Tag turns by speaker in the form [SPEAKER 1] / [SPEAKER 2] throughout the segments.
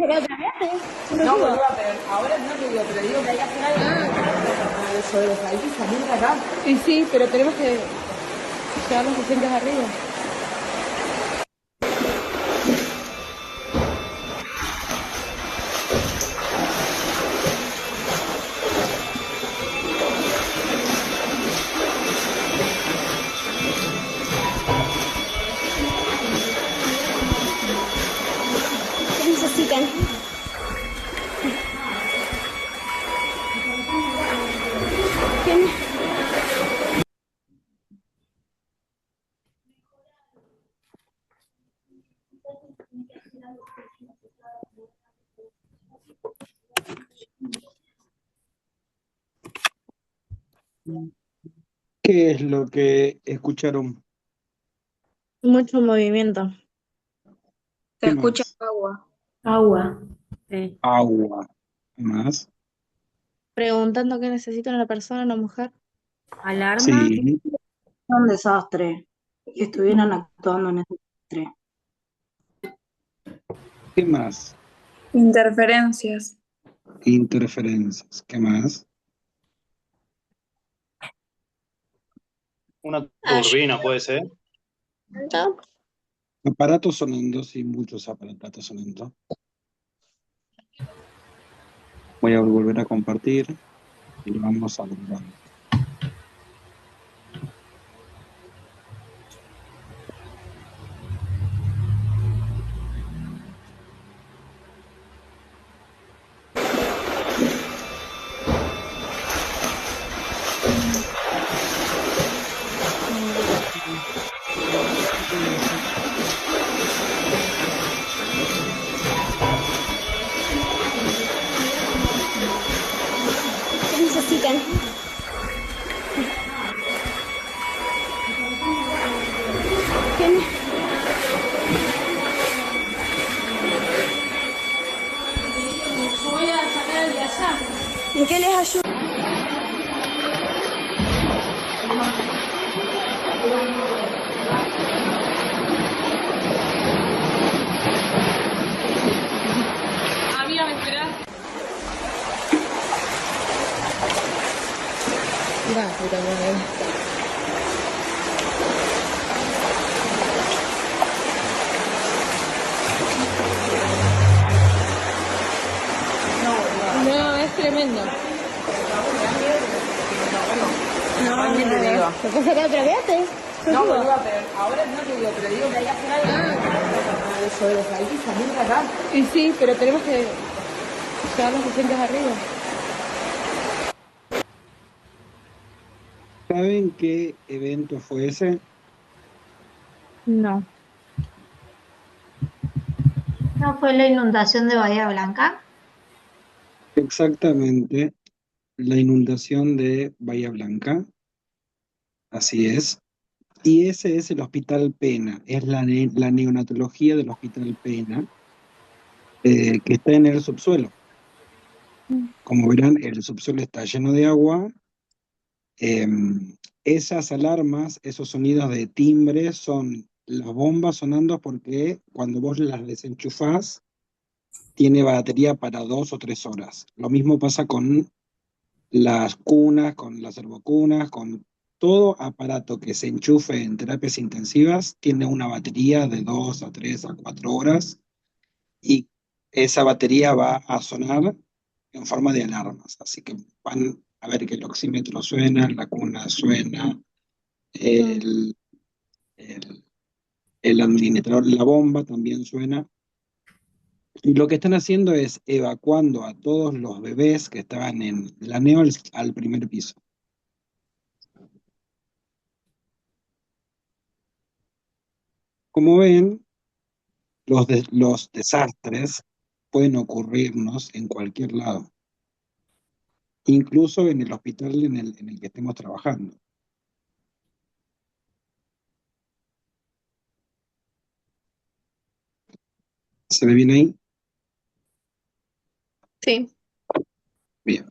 [SPEAKER 1] sacar otra clase?
[SPEAKER 2] No, boluda, pero ahora no te digo, pero digo que hay que hacer algo para eso de los países salir de acá.
[SPEAKER 1] Y sí, pero tenemos que llevar los asientos arriba. ¿Qué necesitan? ¿Quién?
[SPEAKER 3] ¿Qué es lo que escucharon?
[SPEAKER 1] Mucho movimiento.
[SPEAKER 4] Se
[SPEAKER 3] ¿Qué
[SPEAKER 4] escucha
[SPEAKER 3] más?
[SPEAKER 4] agua.
[SPEAKER 5] Agua.
[SPEAKER 1] Sí.
[SPEAKER 3] Agua. ¿Qué más?
[SPEAKER 1] Preguntando qué necesita una persona, una mujer.
[SPEAKER 5] Alarma.
[SPEAKER 3] Sí.
[SPEAKER 6] Un desastre. Que estuvieran actuando en ese desastre.
[SPEAKER 3] ¿Qué más?
[SPEAKER 4] Interferencias.
[SPEAKER 3] Interferencias. ¿Qué más?
[SPEAKER 7] Una turbina puede ser.
[SPEAKER 1] ¿No?
[SPEAKER 3] Aparatos sonando, sí, muchos aparatos sonando. Voy a volver a compartir y vamos a ver.
[SPEAKER 1] ¿Qué necesitan? ¿Quién?
[SPEAKER 5] Voy a sacar el de allá.
[SPEAKER 1] ¿En qué les ayudo?
[SPEAKER 5] Amiga, ¿me esperás?
[SPEAKER 1] Va, puta madre. No, es tremendo. No,
[SPEAKER 2] También te digo.
[SPEAKER 1] ¿te puedo sacar otra clase?
[SPEAKER 2] No, boluda, pero ahora no te digo, pero digo que hay que hacer algo para eso de los países salir de acá.
[SPEAKER 1] Y sí, pero tenemos que llevar los asientos arriba.
[SPEAKER 3] ¿Saben qué evento fue ese?
[SPEAKER 1] No.
[SPEAKER 5] ¿No fue la inundación de Bahía Blanca?
[SPEAKER 3] Exactamente, la inundación de Bahía Blanca, así es. Y ese es el Hospital Pena, es la neonatología del Hospital Pena, que está en el subsuelo. Como verán, el subsuelo está lleno de agua. Esas alarmas, esos sonidos de timbre son las bombas sonando porque cuando vos las desenchufás, tiene batería para 2 o 3 horas. Lo mismo pasa con las cunas, con las herbocunas, con todo aparato que se enchufe en terapias intensivas, tiene una batería de 2 a 3 a 4 horas y esa batería va a sonar en forma de alarmas. Así que van a ver que el oxímetro suena, la cuna suena, el, el, el administrador, la bomba también suena. Y lo que están haciendo es evacuando a todos los bebés que estaban en la neo al primer piso. Como ven, los desastres pueden ocurrirnos en cualquier lado, incluso en el hospital en el que estemos trabajando. ¿Se ve bien ahí?
[SPEAKER 1] Sí.
[SPEAKER 3] Bien.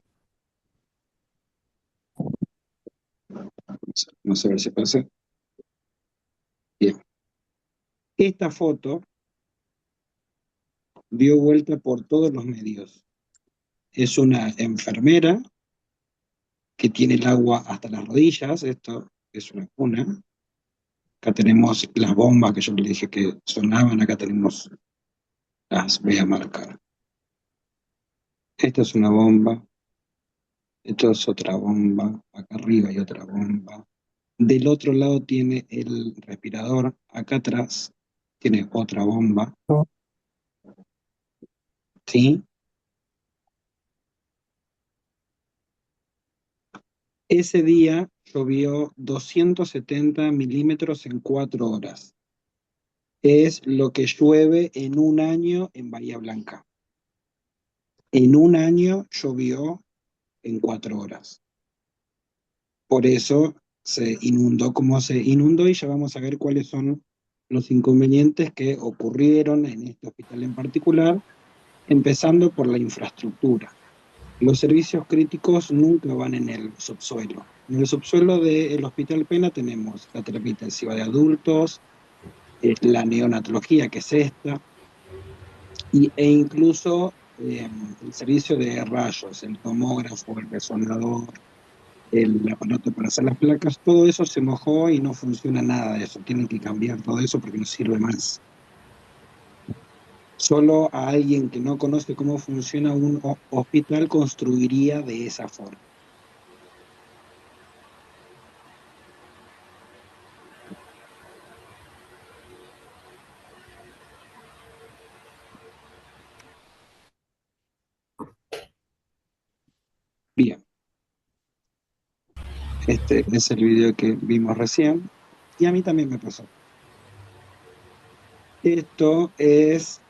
[SPEAKER 3] Vamos a ver si pasa. Bien. Esta foto dio vuelta por todos los medios. Es una enfermera que tiene el agua hasta las rodillas, esto es una cuna. Acá tenemos las bombas que yo le dije que sonaban, acá tenemos, las voy a marcar. Esta es una bomba, esto es otra bomba, acá arriba hay otra bomba. Del otro lado tiene el respirador, acá atrás tiene otra bomba, ¿sí? Ese día llovió 270 milímetros en 4 horas. Es lo que llueve en un año en Bahía Blanca. En un año llovió en 4 horas. Por eso se inundó como se inundó y ya vamos a ver cuáles son los inconvenientes que ocurrieron en este hospital en particular, empezando por la infraestructura. Los servicios críticos nunca van en el subsuelo. En el subsuelo del Hospital Pena tenemos la terapia intensiva de adultos, la neonatología, que es esta, e incluso el servicio de rayos, el tomógrafo, el resonador, el aparato para hacer las placas, todo eso se mojó y no funciona nada de eso. Tienen que cambiar todo eso porque no sirve más. Solo a alguien que no conoce cómo funciona un hospital construiría de esa forma. Bien, este es el video que vimos recién y a mí también me pasó. Esto es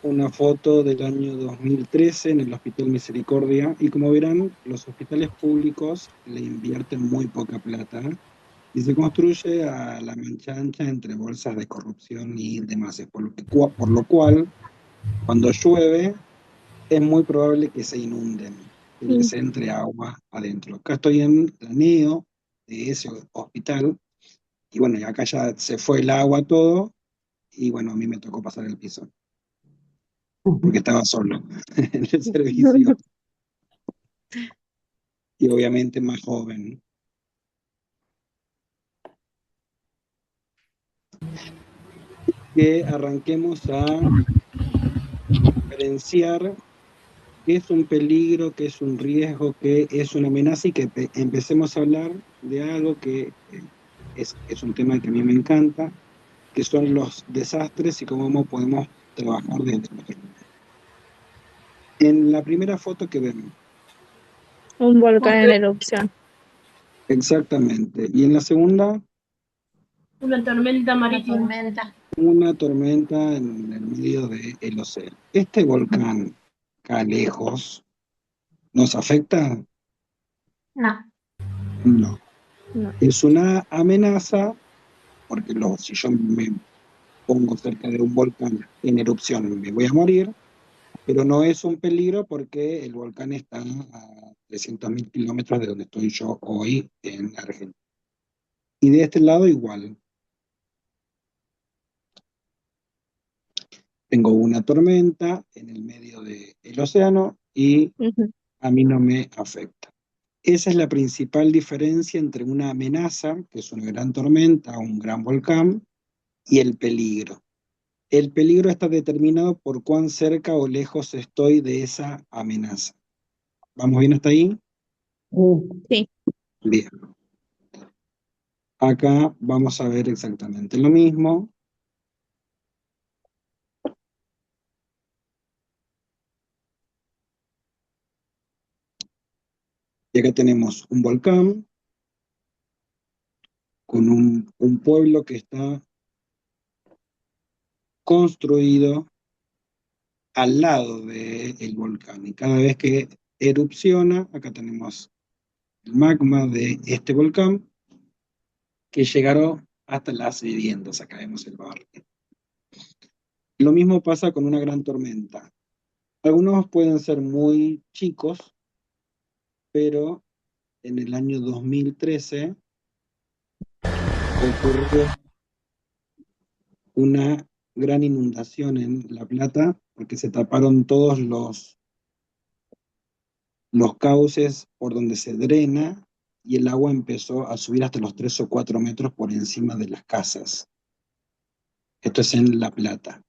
[SPEAKER 3] una foto del año 2013 en el Hospital Misericordia y como verán, los hospitales públicos le invierten muy poca plata y se construye a la mancha ancha entre bolsas de corrupción y demás, por lo cual cuando llueve es muy probable que se inunden, que les entre agua adentro. Acá estoy en la neo de ese hospital y bueno, y acá ya se fue el agua todo y bueno, a mí me tocó pasar el piso porque estaba solo en el servicio y obviamente más joven. Que arranquemos a diferenciar qué es un peligro, qué es un riesgo, qué es una amenaza y que empecemos a hablar de algo que es un tema que a mí me encanta, que son los desastres y cómo podemos trabajar desde nuestro lugar. En la primera foto que vemos.
[SPEAKER 1] Un volcán en erupción.
[SPEAKER 3] Exactamente. Y en la segunda,
[SPEAKER 5] Una tormenta marítima.
[SPEAKER 3] una tormenta en el medio del océano. ¿Este volcán acá lejos nos afecta?
[SPEAKER 5] No.
[SPEAKER 3] No.
[SPEAKER 1] No.
[SPEAKER 3] Es una amenaza, porque si yo me pongo cerca de un volcán en erupción me voy a morir, pero no es un peligro porque el volcán está a 300.000 kilómetros de donde estoy yo hoy en Argentina. Y de este lado igual. Tengo una tormenta en el medio del océano y a mí no me afecta. Esa es la principal diferencia entre una amenaza, que es una gran tormenta o un gran volcán, y el peligro. El peligro está determinado por cuán cerca o lejos estoy de esa amenaza. ¿Vamos bien hasta ahí?
[SPEAKER 1] Sí.
[SPEAKER 3] Bien. Acá vamos a ver exactamente lo mismo. Y acá tenemos un volcán con un pueblo que está construido al lado del volcán. Y cada vez que erupciona, acá tenemos el magma de este volcán, que llegaron hasta las viviendas. Acá vemos el barrio. Lo mismo pasa con una gran tormenta. Algunos pueden ser muy chicos, pero en el año 2013 ocurrió una gran inundación en La Plata porque se taparon todos los cauces por donde se drena y el agua empezó a subir hasta los 3 o 4 metros por encima de las casas. Esto es en La Plata.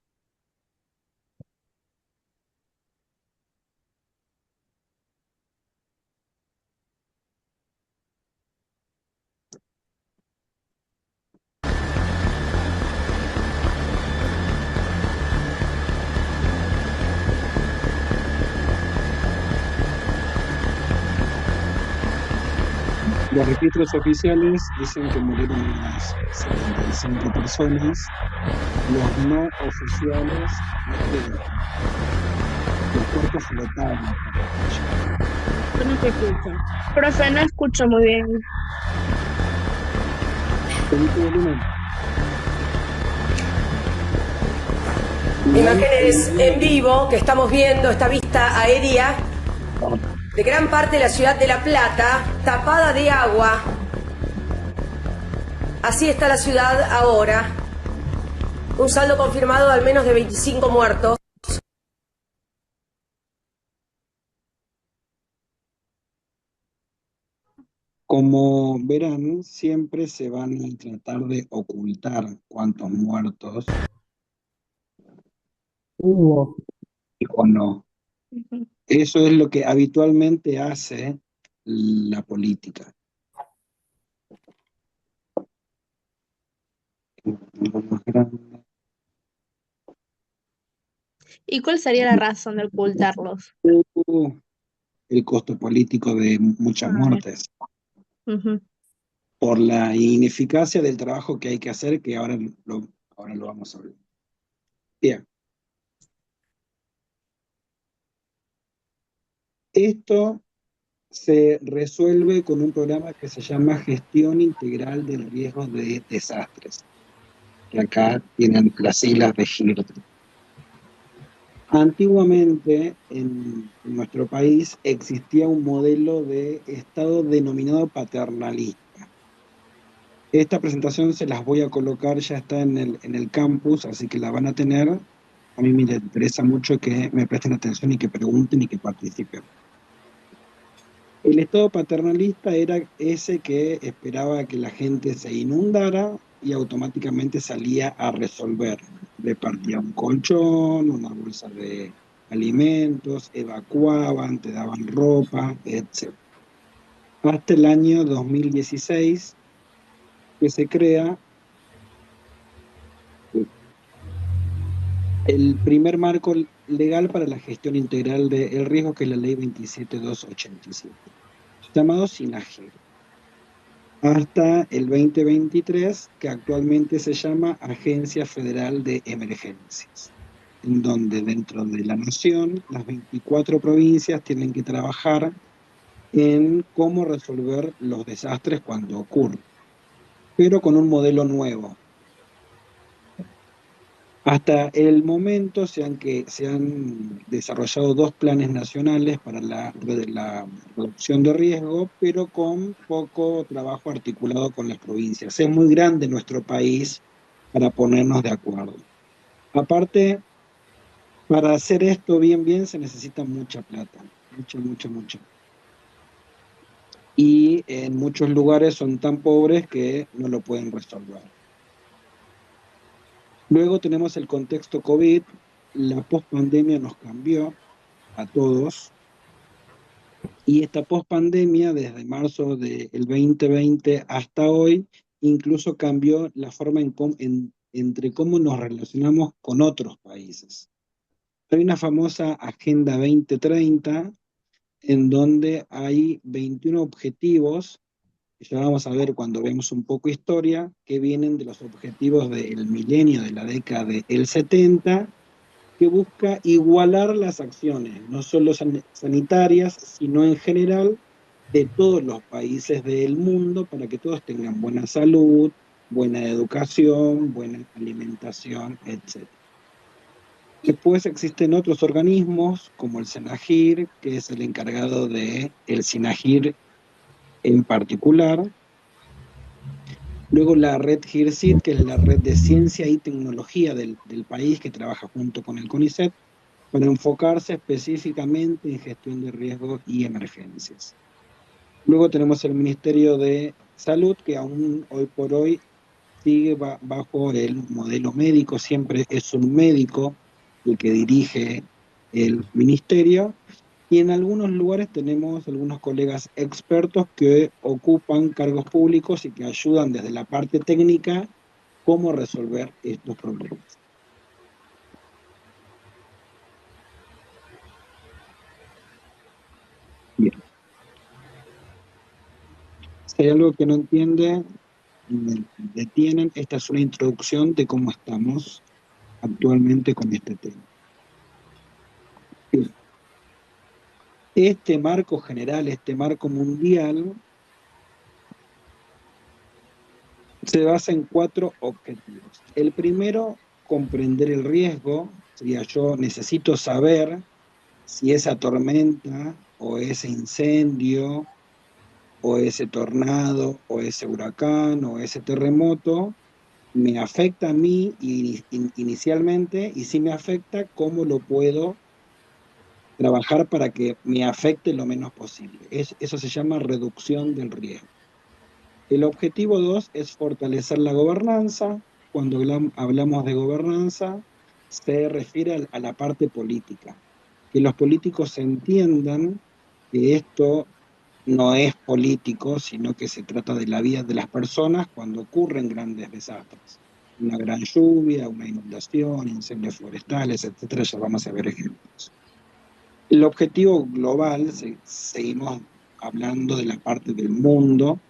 [SPEAKER 3] Los registros oficiales dicen que murieron unas 75 personas, los no oficiales, los cuerpos flotaban por la calle.
[SPEAKER 1] Yo no te escucho.
[SPEAKER 5] Profe, no escucho muy bien.
[SPEAKER 3] Pedí tu volumen.
[SPEAKER 7] Imágenes en vivo que estamos viendo, esta vista aérea de gran parte de la ciudad de La Plata, tapada de agua. Así está la ciudad ahora. Un saldo confirmado de al menos de 25 muertos.
[SPEAKER 3] Como verán, siempre se van a tratar de ocultar cuántos muertos hubo o no. Eso es lo que habitualmente hace la política.
[SPEAKER 5] ¿Y cuál sería la razón de ocultarlos?
[SPEAKER 3] El costo político de muchas
[SPEAKER 5] Ah, bien.
[SPEAKER 3] muertes,
[SPEAKER 5] Ujú.
[SPEAKER 3] por la ineficacia del trabajo que hay que hacer, que ahora lo vamos a ver. Bien. Esto se resuelve con un programa que se llama Gestión Integral del Riesgo de Desastres, que acá tienen las siglas de GIRD. Antiguamente en nuestro país existía un modelo de Estado denominado paternalista. Esta presentación se las voy a colocar, ya está en el campus, así que la van a tener. A mí me interesa mucho que me presten atención y que pregunten y que participen. El Estado paternalista era ese que esperaba que la gente se inundara y automáticamente salía a resolver. Repartía un colchón, una bolsa de alimentos, evacuaban, te daban ropa, etc. Hasta el año 2016, que se crea el primer marco legal para la gestión integral del riesgo, que es la ley 27287, llamado SINAGIR, hasta el 2023, que actualmente se llama Agencia Federal de Emergencias, en donde dentro de la nación las 24 provincias tienen que trabajar en cómo resolver los desastres cuando ocurren, pero con un modelo nuevo. Hasta el momento se han desarrollado 2 planes nacionales para la reducción de riesgo, pero con poco trabajo articulado con las provincias. Es muy grande nuestro país para ponernos de acuerdo. Aparte, para hacer esto bien se necesita mucha plata, mucha. Y en muchos lugares son tan pobres que no lo pueden resolver. Luego tenemos el contexto COVID, la pospandemia nos cambió a todos, y esta pospandemia desde marzo del 2020 hasta hoy incluso cambió la forma entre cómo nos relacionamos con otros países. Hay una famosa Agenda 2030 en donde hay 21 objetivos, que ya vamos a ver cuando vemos un poco historia, que vienen de los objetivos del milenio, de la década del 70, que busca igualar las acciones, no solo sanitarias, sino en general de todos los países del mundo, para que todos tengan buena salud, buena educación, buena alimentación, etc. Después existen otros organismos, como el SENAGIR, que es el encargado del SINAGIR en particular. Luego la red GIRSIT, que es la red de ciencia y tecnología del país, que trabaja junto con el CONICET. para enfocarse específicamente en gestión de riesgos y emergencias. Luego tenemos el Ministerio de Salud, que aún hoy por hoy sigue bajo el modelo médico, siempre es un médico el que dirige el ministerio, y en algunos lugares tenemos algunos colegas expertos que ocupan cargos públicos y que ayudan desde la parte técnica cómo resolver estos problemas. Bien. Si hay algo que no entiende, me detienen. Esta es una introducción de cómo estamos actualmente con este tema. Bien. Este marco general, este marco mundial, se basa en 4 objetivos. El primero, comprender el riesgo. Sería, yo necesito saber si esa tormenta o ese incendio o ese tornado o ese huracán o ese terremoto me afecta a mí inicialmente, y si me afecta, ¿cómo lo puedo trabajar para que me afecte lo menos posible? Eso se llama reducción del riesgo. El objetivo 2 es fortalecer la gobernanza. Cuando hablamos de gobernanza, se refiere a la parte política. Que los políticos entiendan que esto no es político, sino que se trata de la vida de las personas cuando ocurren grandes desastres. Una gran lluvia, una inundación, incendios forestales, etcétera, ya vamos a ver ejemplos. El objetivo global, seguimos hablando de la parte del mundo,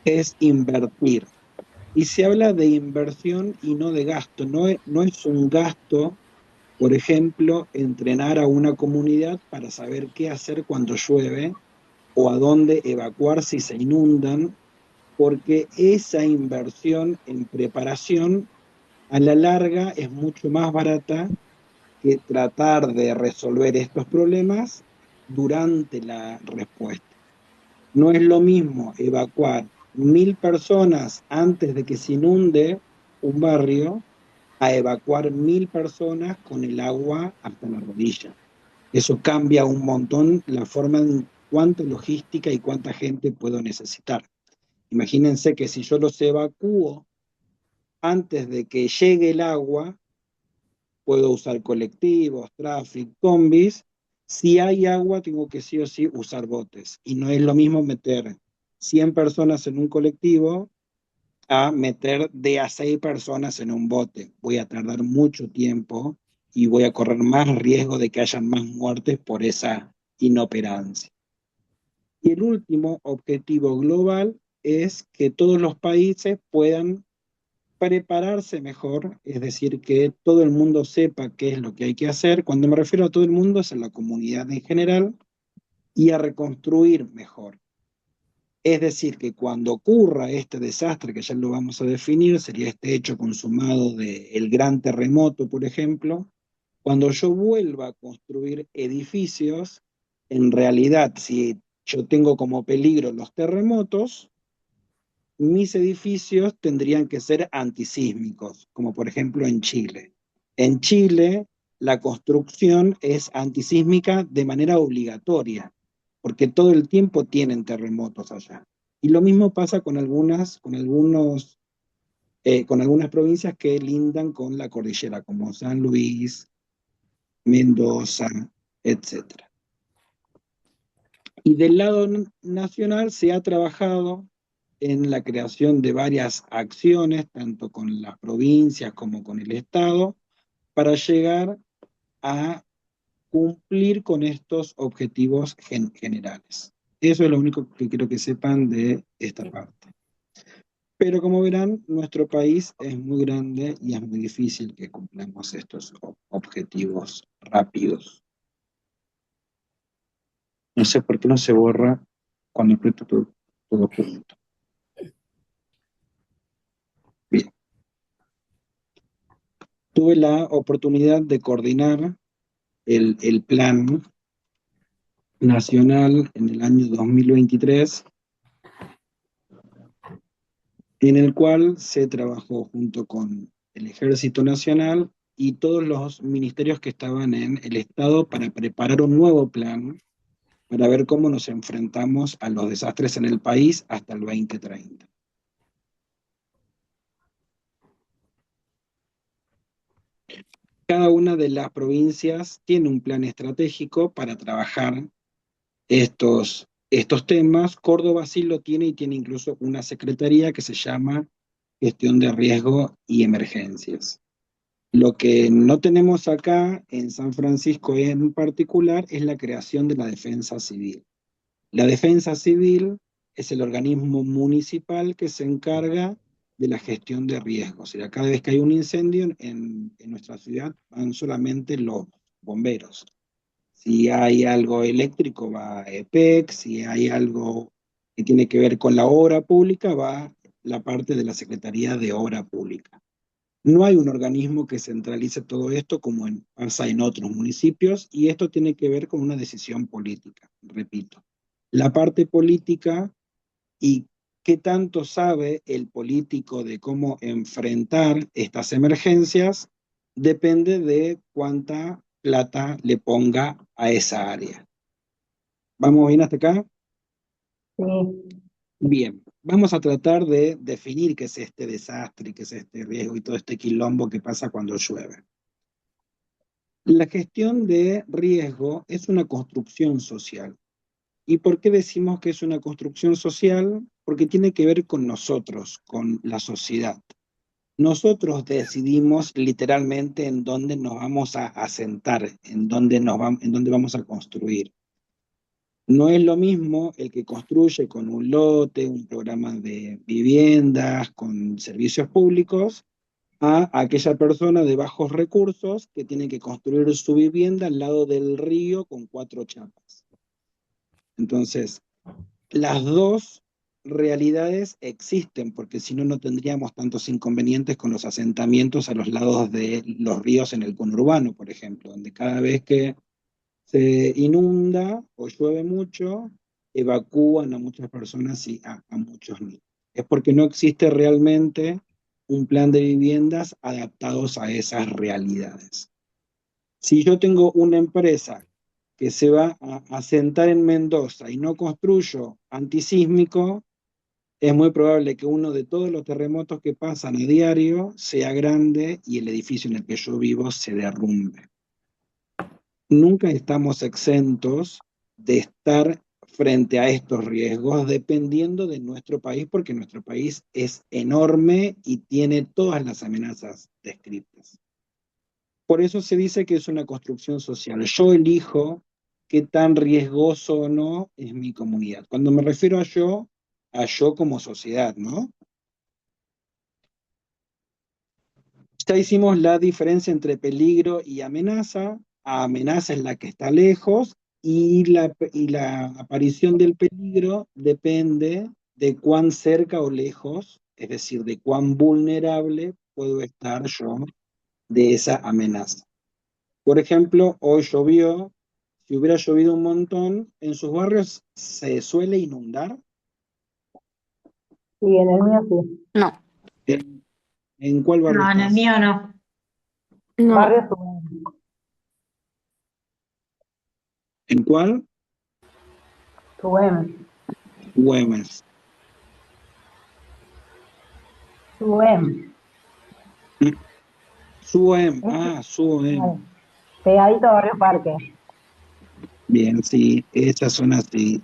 [SPEAKER 3] es invertir. Y se habla de inversión y no de gasto. No es un gasto, por ejemplo, entrenar a una comunidad para saber qué hacer cuando llueve o a dónde evacuar si se inundan, porque esa inversión en preparación a la larga es mucho más barata que tratar de resolver estos problemas durante la respuesta. No es lo mismo evacuar 1000 personas antes de que se inunde un barrio a evacuar 1000 personas con el agua hasta la rodilla. Eso cambia un montón la forma en cuánta logística y cuánta gente puedo necesitar. Imagínense que si yo los evacúo antes de que llegue el agua, puedo usar colectivos, tráfico, combis. Si hay agua, tengo que sí o sí usar botes. Y no es lo mismo meter 100 personas en un colectivo a meter de a 6 personas en un bote. Voy a tardar mucho tiempo y voy a correr más riesgo de que hayan más muertes por esa inoperancia. Y el último objetivo global es que todos los países puedan prepararse mejor, es decir, que todo el mundo sepa qué es lo que hay que hacer. Cuando me refiero a todo el mundo, es a la comunidad en general, y a reconstruir mejor. Es decir, que cuando ocurra este desastre, que ya lo vamos a definir, sería este hecho consumado del gran terremoto, por ejemplo, cuando yo vuelva a construir edificios, en realidad, si yo tengo como peligro los terremotos, mis edificios tendrían que ser antisísmicos, como por ejemplo en Chile. En Chile, la construcción es antisísmica de manera obligatoria, porque todo el tiempo tienen terremotos allá. Y lo mismo pasa con algunas provincias que lindan con la cordillera, como San Luis, Mendoza, etc. Y del lado nacional se ha trabajado en la creación de varias acciones, tanto con las provincias como con el Estado, para llegar a cumplir con estos objetivos generales. Eso es lo único que quiero que sepan de esta parte. Pero como verán, nuestro país es muy grande y es muy difícil que cumplamos estos objetivos rápidos. No sé por qué no se borra cuando aprieto todo junto. Bien. Tuve la oportunidad de coordinar el plan nacional en el año 2023, en el cual se trabajó junto con el Ejército Nacional y todos los ministerios que estaban en el Estado para preparar un nuevo plan para ver cómo nos enfrentamos a los desastres en el país hasta el 2030. Cada una de las provincias tiene un plan estratégico para trabajar estos temas. Córdoba sí lo tiene y tiene incluso una secretaría que se llama Gestión de Riesgo y Emergencias. Lo que no tenemos acá en San Francisco en particular es la creación de la defensa civil. La defensa civil es el organismo municipal que se encarga de la gestión de riesgos. O sea, cada vez que hay un incendio en nuestra ciudad van solamente los bomberos. Si hay algo eléctrico va EPEC, si hay algo que tiene que ver con la obra pública va la parte de la Secretaría de Obra Pública. No hay un organismo que centralice todo esto como pasa en otros municipios, y esto tiene que ver con una decisión política, repito. La parte política y qué tanto sabe el político de cómo enfrentar estas emergencias depende de cuánta plata le ponga a esa área. ¿Vamos bien hasta acá?
[SPEAKER 6] Sí.
[SPEAKER 3] Bien, vamos a tratar de definir qué es este desastre, qué es este riesgo y todo este quilombo que pasa cuando llueve. La gestión de riesgo es una construcción social. ¿Y por qué decimos que es una construcción social? Porque tiene que ver con nosotros, con la sociedad. Nosotros decidimos literalmente en dónde nos vamos a asentar, en dónde vamos a construir. No es lo mismo el que construye con un lote, un programa de viviendas, con servicios públicos, a aquella persona de bajos recursos que tiene que construir su vivienda al lado del río con 4 chapas. Entonces, las dos realidades existen, porque si no, no tendríamos tantos inconvenientes con los asentamientos a los lados de los ríos en el conurbano, por ejemplo, donde cada vez que se inunda o llueve mucho, evacúan a muchas personas y a muchos niños. Es porque no existe realmente un plan de viviendas adaptados a esas realidades. Si yo tengo una empresa que se va a asentar en Mendoza y no construyo antisísmico, es muy probable que uno de todos los terremotos que pasan a diario sea grande y el edificio en el que yo vivo se derrumbe. Nunca estamos exentos de estar frente a estos riesgos dependiendo de nuestro país, porque nuestro país es enorme y tiene todas las amenazas descritas. Por eso se dice que es una construcción social. Yo elijo qué tan riesgoso o no es mi comunidad. Cuando me refiero a yo como sociedad, ¿no? Ya hicimos la diferencia entre peligro y amenaza. Amenaza es la que está lejos y la aparición del peligro depende de cuán cerca o lejos, es decir, de cuán vulnerable puedo estar yo de esa amenaza. Por ejemplo, hoy llovió. Si hubiera llovido un montón, ¿en sus barrios se suele inundar?
[SPEAKER 6] Sí, en el mío sí.
[SPEAKER 1] No,
[SPEAKER 3] ¿En cuál barrio
[SPEAKER 4] No, en el
[SPEAKER 3] estás?
[SPEAKER 4] mío no.
[SPEAKER 1] no.
[SPEAKER 6] Barrio Suben.
[SPEAKER 3] ¿En cuál?
[SPEAKER 6] Suben.
[SPEAKER 3] Güemes.
[SPEAKER 6] Suben.
[SPEAKER 3] Suem.
[SPEAKER 6] Es
[SPEAKER 3] Suem.
[SPEAKER 6] pegadito a Barrio Parque.
[SPEAKER 3] Bien, sí, esa zona sí.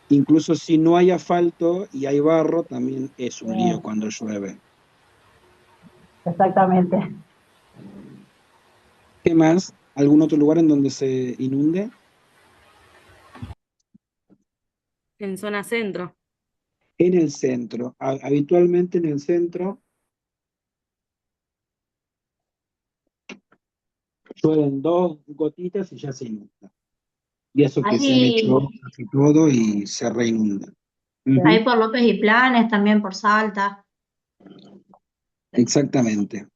[SPEAKER 3] Incluso si no hay asfalto y hay barro, también es un lío cuando llueve.
[SPEAKER 6] Exactamente.
[SPEAKER 3] ¿Qué más? ¿Algún otro lugar en donde se inunde?
[SPEAKER 1] En zona centro.
[SPEAKER 3] En el centro. Habitualmente en el centro llueven 2 gotitas y ya se inunda. Y eso que se han hecho
[SPEAKER 4] Ahí,
[SPEAKER 3] casi todo y se reinunda.
[SPEAKER 4] ahí por López y Planes, también por Salta.
[SPEAKER 3] Exactamente.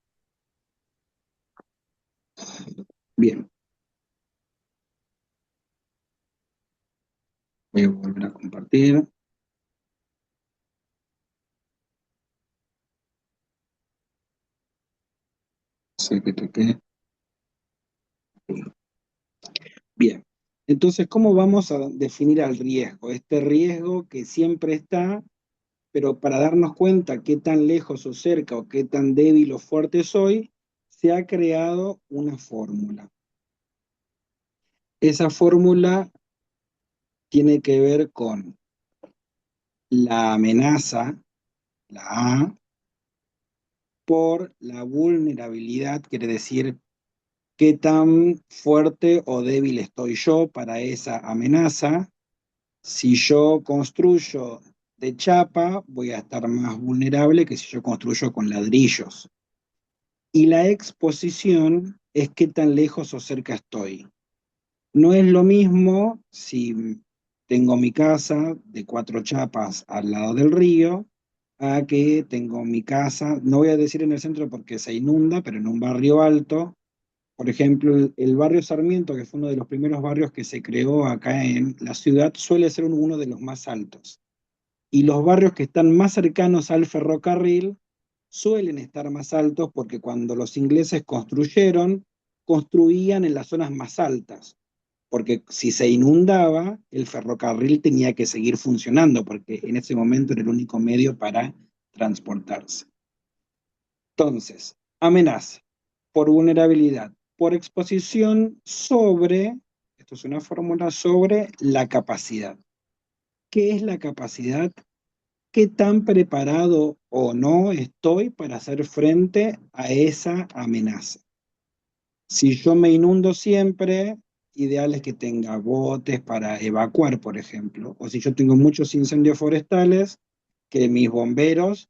[SPEAKER 3] Bien. Voy a volver a compartir. Sé que toqué. Bien. Entonces, ¿cómo vamos a definir al riesgo? Este riesgo que siempre está, pero para darnos cuenta qué tan lejos o cerca o qué tan débil o fuerte soy, se ha creado una fórmula. Esa fórmula tiene que ver con la amenaza, la A, por la vulnerabilidad, quiere decir qué tan fuerte o débil estoy yo para esa amenaza. Si yo construyo de chapa, voy a estar más vulnerable que si yo construyo con ladrillos. Y la exposición es qué tan lejos o cerca estoy. No es lo mismo si tengo mi casa de 4 chapas al lado del río, a que tengo mi casa, no voy a decir en el centro porque se inunda, pero en un barrio alto. Por ejemplo, el barrio Sarmiento, que fue uno de los primeros barrios que se creó acá en la ciudad, suele ser uno de los más altos. Y los barrios que están más cercanos al ferrocarril suelen estar más altos porque cuando los ingleses construyeron, construían en las zonas más altas, porque si se inundaba, el ferrocarril tenía que seguir funcionando, porque en ese momento era el único medio para transportarse. Entonces, amenaza por vulnerabilidad, por exposición sobre, esto es una fórmula, sobre la capacidad. ¿Qué es la capacidad? ¿Qué tan preparado o no estoy para hacer frente a esa amenaza? Si yo me inundo siempre, ideal es que tenga botes para evacuar, por ejemplo. O si yo tengo muchos incendios forestales, que mis bomberos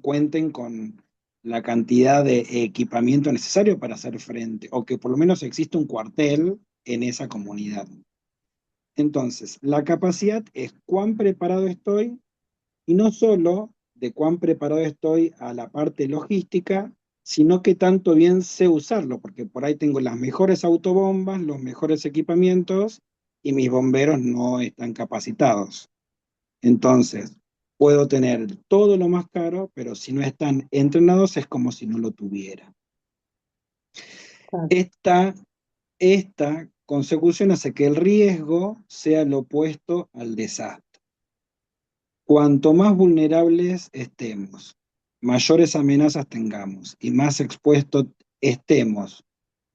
[SPEAKER 3] cuenten con la cantidad de equipamiento necesario para hacer frente, o que por lo menos exista un cuartel en esa comunidad. Entonces, la capacidad es cuán preparado estoy, y no solo de cuán preparado estoy a la parte logística, sino que tanto bien sé usarlo, porque por ahí tengo las mejores autobombas, los mejores equipamientos, y mis bomberos no están capacitados. Entonces, puedo tener todo lo más caro, pero si no están entrenados es como si no lo tuviera. Esta consecución hace que el riesgo sea lo opuesto al desastre. Cuanto más vulnerables estemos, mayores amenazas tengamos y más expuestos estemos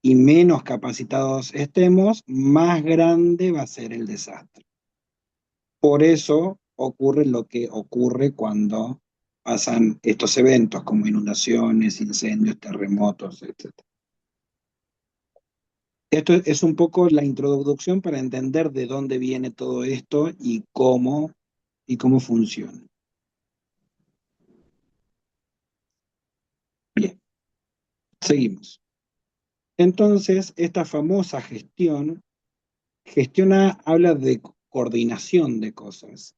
[SPEAKER 3] y menos capacitados estemos, más grande va a ser el desastre. Por eso ocurre lo que ocurre cuando pasan estos eventos como inundaciones, incendios, terremotos, etc. Esto es un poco la introducción para entender de dónde viene todo esto y cómo funciona. Bien, seguimos. Entonces, esta famosa habla de coordinación de cosas.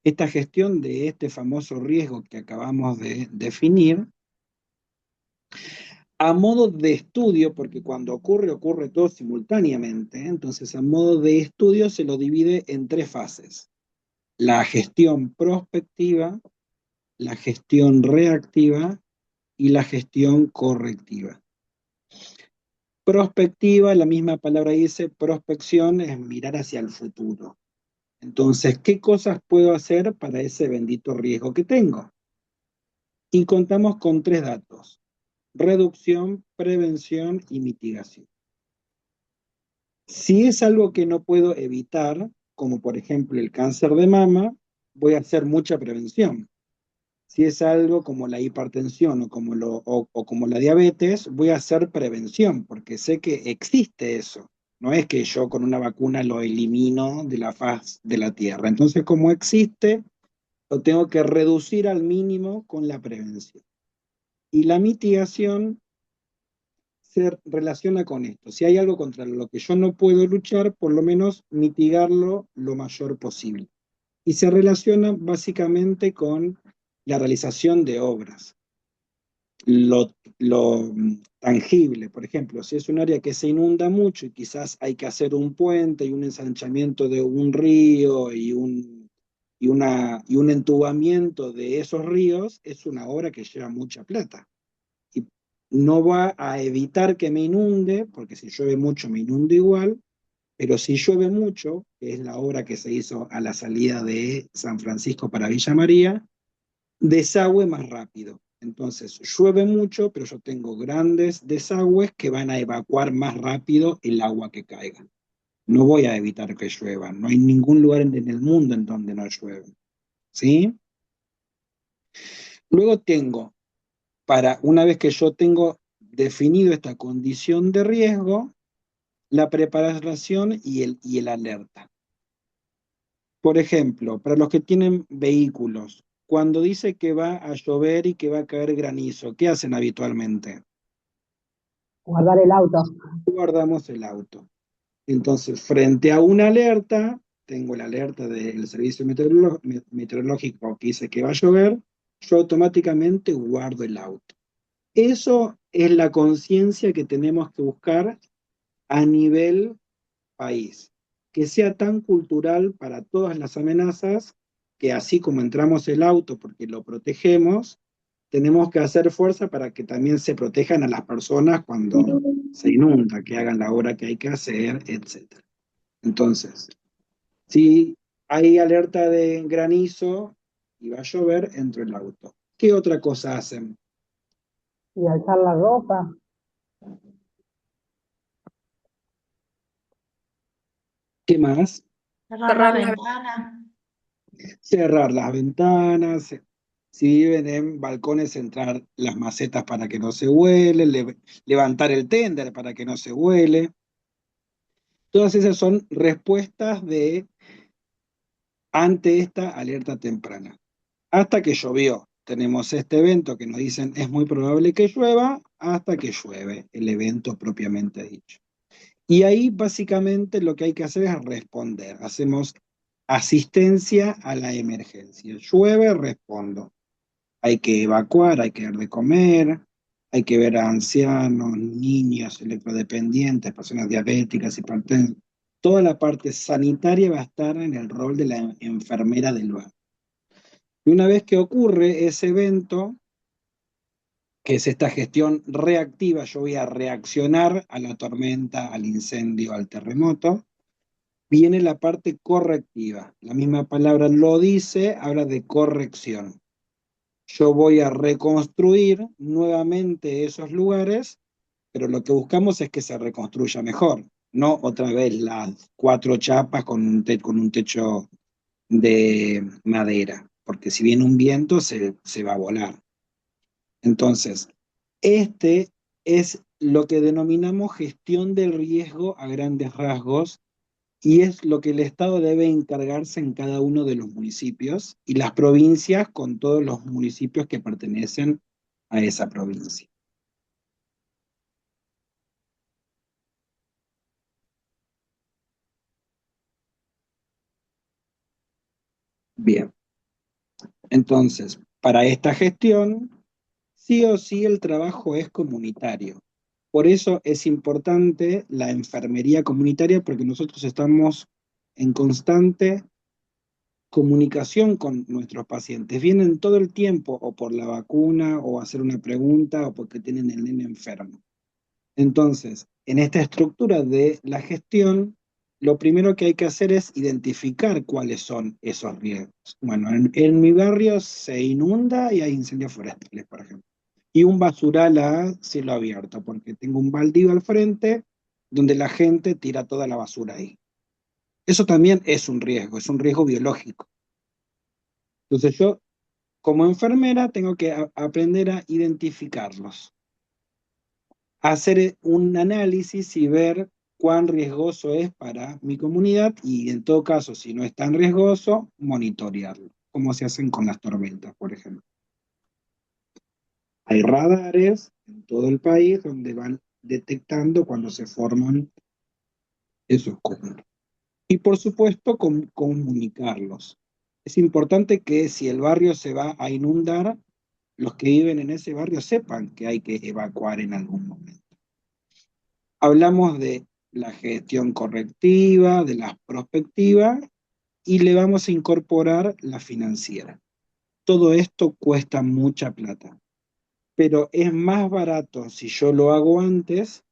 [SPEAKER 3] Esta gestión de este famoso riesgo que acabamos de definir, a modo de estudio, porque cuando ocurre todo simultáneamente, entonces a modo de estudio se lo divide en 3 fases. La gestión prospectiva, la gestión reactiva y la gestión correctiva. Prospectiva, la misma palabra dice, prospección es mirar hacia el futuro. Entonces, ¿qué cosas puedo hacer para ese bendito riesgo que tengo? Y contamos con 3 datos: reducción, prevención y mitigación. Si es algo que no puedo evitar, como por ejemplo el cáncer de mama, voy a hacer mucha prevención. Si es algo como la hipertensión o como la diabetes, voy a hacer prevención, porque sé que existe eso. No es que yo con una vacuna lo elimino de la faz de la Tierra. Entonces, como existe, lo tengo que reducir al mínimo con la prevención. Y la mitigación se relaciona con esto. Si hay algo contra lo que yo no puedo luchar, por lo menos mitigarlo lo mayor posible. Y se relaciona básicamente con la realización de obras. Lo tangible, por ejemplo, si es un área que se inunda mucho y quizás hay que hacer un puente y un ensanchamiento de un río y un entubamiento de esos ríos, es una obra que lleva mucha plata. no va a evitar que me inunde, porque si llueve mucho me inunde igual, pero si llueve mucho, que es la obra que se hizo a la salida de San Francisco para Villa María, desagüe más rápido. Entonces, llueve mucho, pero yo tengo grandes desagües que van a evacuar más rápido el agua que caiga. No voy a evitar que llueva. No hay ningún lugar en el mundo en donde no llueve. ¿Sí? Luego tengo, una vez que yo tengo definido esta condición de riesgo, la preparación y el alerta. Por ejemplo, para los que tienen vehículos, cuando dice que va a llover y que va a caer granizo, ¿qué hacen habitualmente?
[SPEAKER 8] Guardar el auto.
[SPEAKER 3] Guardamos el auto. Entonces, frente a una alerta, tengo la alerta del servicio meteorológico que dice que va a llover, yo automáticamente guardo el auto. Eso es la conciencia que tenemos que buscar a nivel país, que sea tan cultural para todas las amenazas, que así como entramos el auto porque lo protegemos, tenemos que hacer fuerza para que también se protejan a las personas cuando se inunda, que hagan la obra que hay que hacer, etc. Entonces, si hay alerta de granizo y va a llover, entro el auto. ¿Qué otra cosa hacen?
[SPEAKER 8] Y alzar la ropa.
[SPEAKER 3] ¿Qué más?
[SPEAKER 4] Cerrar la ventana.
[SPEAKER 3] Cerrar las ventanas. Si viven en balcones, entrar las macetas para que no se huele, levantar el tender para que no se huele. Todas esas son respuestas ante esta alerta temprana. Hasta que llovió. Tenemos este evento que nos dicen es muy probable que llueva, hasta que llueve, el evento propiamente dicho. Y ahí básicamente lo que hay que hacer es responder. Hacemos asistencia a la emergencia. Llueve, respondo. Hay que evacuar, hay que dar de comer, hay que ver a ancianos, niños, electrodependientes, personas diabéticas, hipertensas. Toda la parte sanitaria va a estar en el rol de la enfermera del lugar. Y una vez que ocurre ese evento, que es esta gestión reactiva, yo voy a reaccionar a la tormenta, al incendio, al terremoto, viene la parte correctiva. La misma palabra lo dice, habla de corrección. Yo voy a reconstruir nuevamente esos lugares, pero lo que buscamos es que se reconstruya mejor, no otra vez las 4 chapas con un techo de madera, porque si viene un viento se va a volar. Entonces, este es lo que denominamos gestión del riesgo a grandes rasgos, y es lo que el Estado debe encargarse en cada uno de los municipios y las provincias con todos los municipios que pertenecen a esa provincia. Bien, entonces, para esta gestión, sí o sí el trabajo es comunitario. Por eso es importante la enfermería comunitaria, porque nosotros estamos en constante comunicación con nuestros pacientes. Vienen todo el tiempo o por la vacuna o a hacer una pregunta o porque tienen el nene enfermo. Entonces, en esta estructura de la gestión, lo primero que hay que hacer es identificar cuáles son esos riesgos. Bueno, en mi barrio se inunda y hay incendios forestales, por ejemplo. Y un basural a cielo abierto, porque tengo un baldío al frente donde la gente tira toda la basura ahí. Eso también es un riesgo biológico. Entonces yo, como enfermera, tengo que aprender a identificarlos, hacer un análisis y ver cuán riesgoso es para mi comunidad y, en todo caso, si no es tan riesgoso, monitorearlo, como se hacen con las tormentas, por ejemplo. Hay radares en todo el país donde van detectando cuando se forman esos conos. Y por supuesto, comunicarlos. Es importante que si el barrio se va a inundar, los que viven en ese barrio sepan que hay que evacuar en algún momento. Hablamos de la gestión correctiva, de la prospectiva, y le vamos a incorporar la financiera. Todo esto cuesta mucha plata. pero es más barato si yo lo hago antes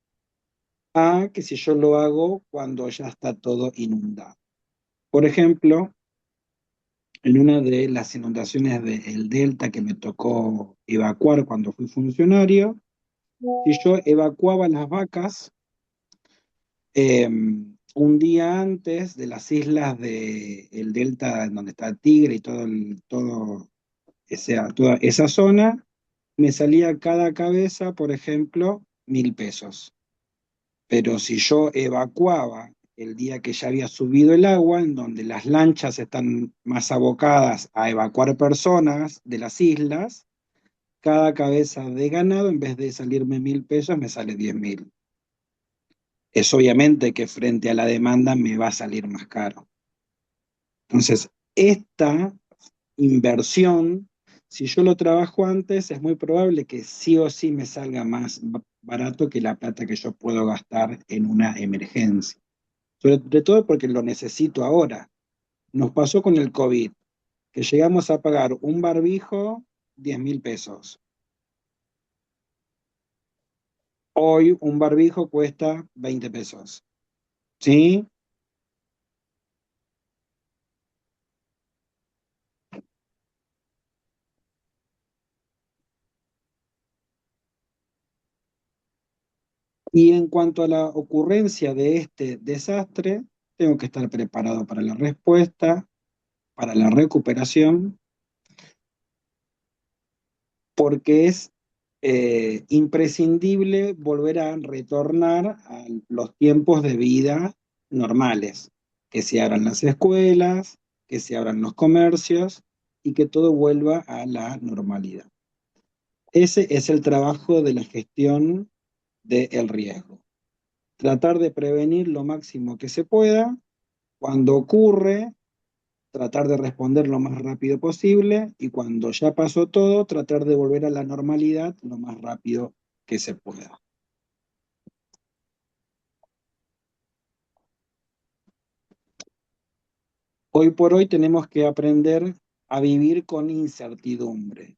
[SPEAKER 3] a que si yo lo hago cuando ya está todo inundado. Por ejemplo, en una de las inundaciones del Delta que me tocó evacuar cuando fui funcionario, si yo evacuaba las vacas un día antes de las islas del Delta, donde está Tigre y toda esa zona, me salía cada cabeza, por ejemplo, 1.000 pesos. Pero si yo evacuaba el día que ya había subido el agua, en donde las lanchas están más abocadas a evacuar personas de las islas, cada cabeza de ganado, en vez de salirme 1.000 pesos, me sale 10.000. Es obviamente que frente a la demanda me va a salir más caro. Entonces, esta inversión, si yo lo trabajo antes, es muy probable que sí o sí me salga más barato que la plata que yo puedo gastar en una emergencia. Sobre todo porque lo necesito ahora. Nos pasó con el COVID, que llegamos a pagar un barbijo 10.000 pesos. Hoy un barbijo cuesta 20 pesos. ¿Sí? Y en cuanto a la ocurrencia de este desastre, tengo que estar preparado para la respuesta, para la recuperación, porque es imprescindible volver a retornar a los tiempos de vida normales, que se abran las escuelas, que se abran los comercios y que todo vuelva a la normalidad. Ese es el trabajo de la gestión del riesgo. Tratar de prevenir lo máximo que se pueda. Cuando ocurre, tratar de responder lo más rápido posible, y cuando ya pasó todo, tratar de volver a la normalidad lo más rápido que se pueda. Hoy por hoy tenemos que aprender a vivir con incertidumbre.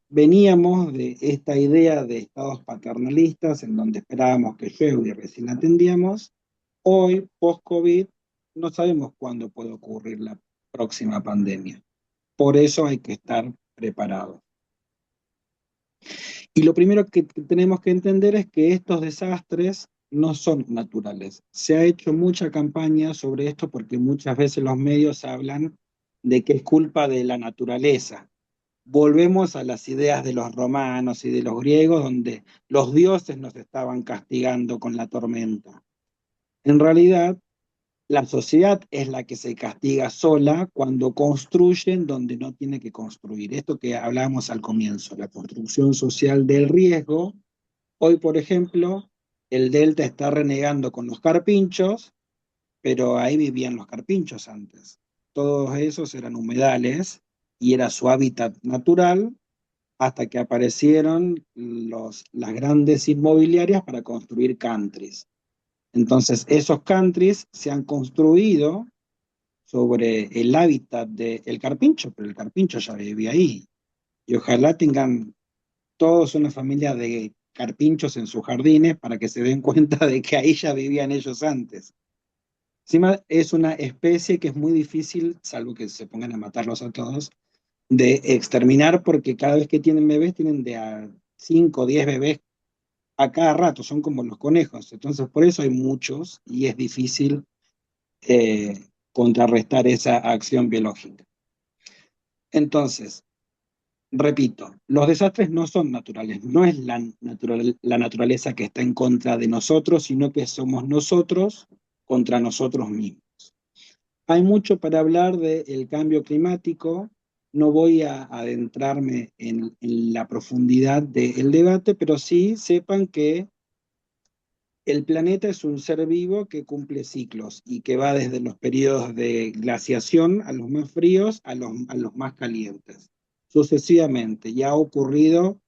[SPEAKER 3] Veníamos de esta idea de estados paternalistas en donde esperábamos que llueva y recién atendíamos. Hoy, post-COVID, no sabemos cuándo puede ocurrir la próxima pandemia. Por eso hay que estar preparados. Y lo primero que tenemos que entender es que estos desastres no son naturales. Se ha hecho mucha campaña sobre esto porque muchas veces los medios hablan de que es culpa de la naturaleza. Volvemos a las ideas de los romanos y de los griegos, donde los dioses nos estaban castigando con la tormenta. En realidad, la sociedad es la que se castiga sola cuando construyen donde no tiene que construir. Esto que hablábamos al comienzo, la construcción social del riesgo. Hoy, por ejemplo, el Delta está renegando con los carpinchos, pero ahí vivían los carpinchos antes. Todos esos eran humedales y era su hábitat natural hasta que aparecieron las grandes inmobiliarias para construir countries. Entonces, esos countries se han construido sobre el hábitat del carpincho, pero el carpincho ya vivía ahí. Y ojalá tengan todos una familia de carpinchos en sus jardines para que se den cuenta de que ahí ya vivían ellos antes. Encima es una especie que es muy difícil, salvo que se pongan a matarlos a todos, de exterminar, porque cada vez que tienen bebés tienen de a 5 o 10 bebés a cada rato, son como los conejos. Entonces por eso hay muchos y es difícil contrarrestar esa acción biológica. Entonces, repito, los desastres no son naturales, no es la naturaleza que está en contra de nosotros, sino que somos nosotros contra nosotros mismos. Hay mucho para hablar del cambio climático, no voy a adentrarme en la profundidad del debate, pero sí sepan que el planeta es un ser vivo que cumple ciclos y que va desde los periodos de glaciación a los más fríos a los más calientes, sucesivamente. Ya ha ocurrido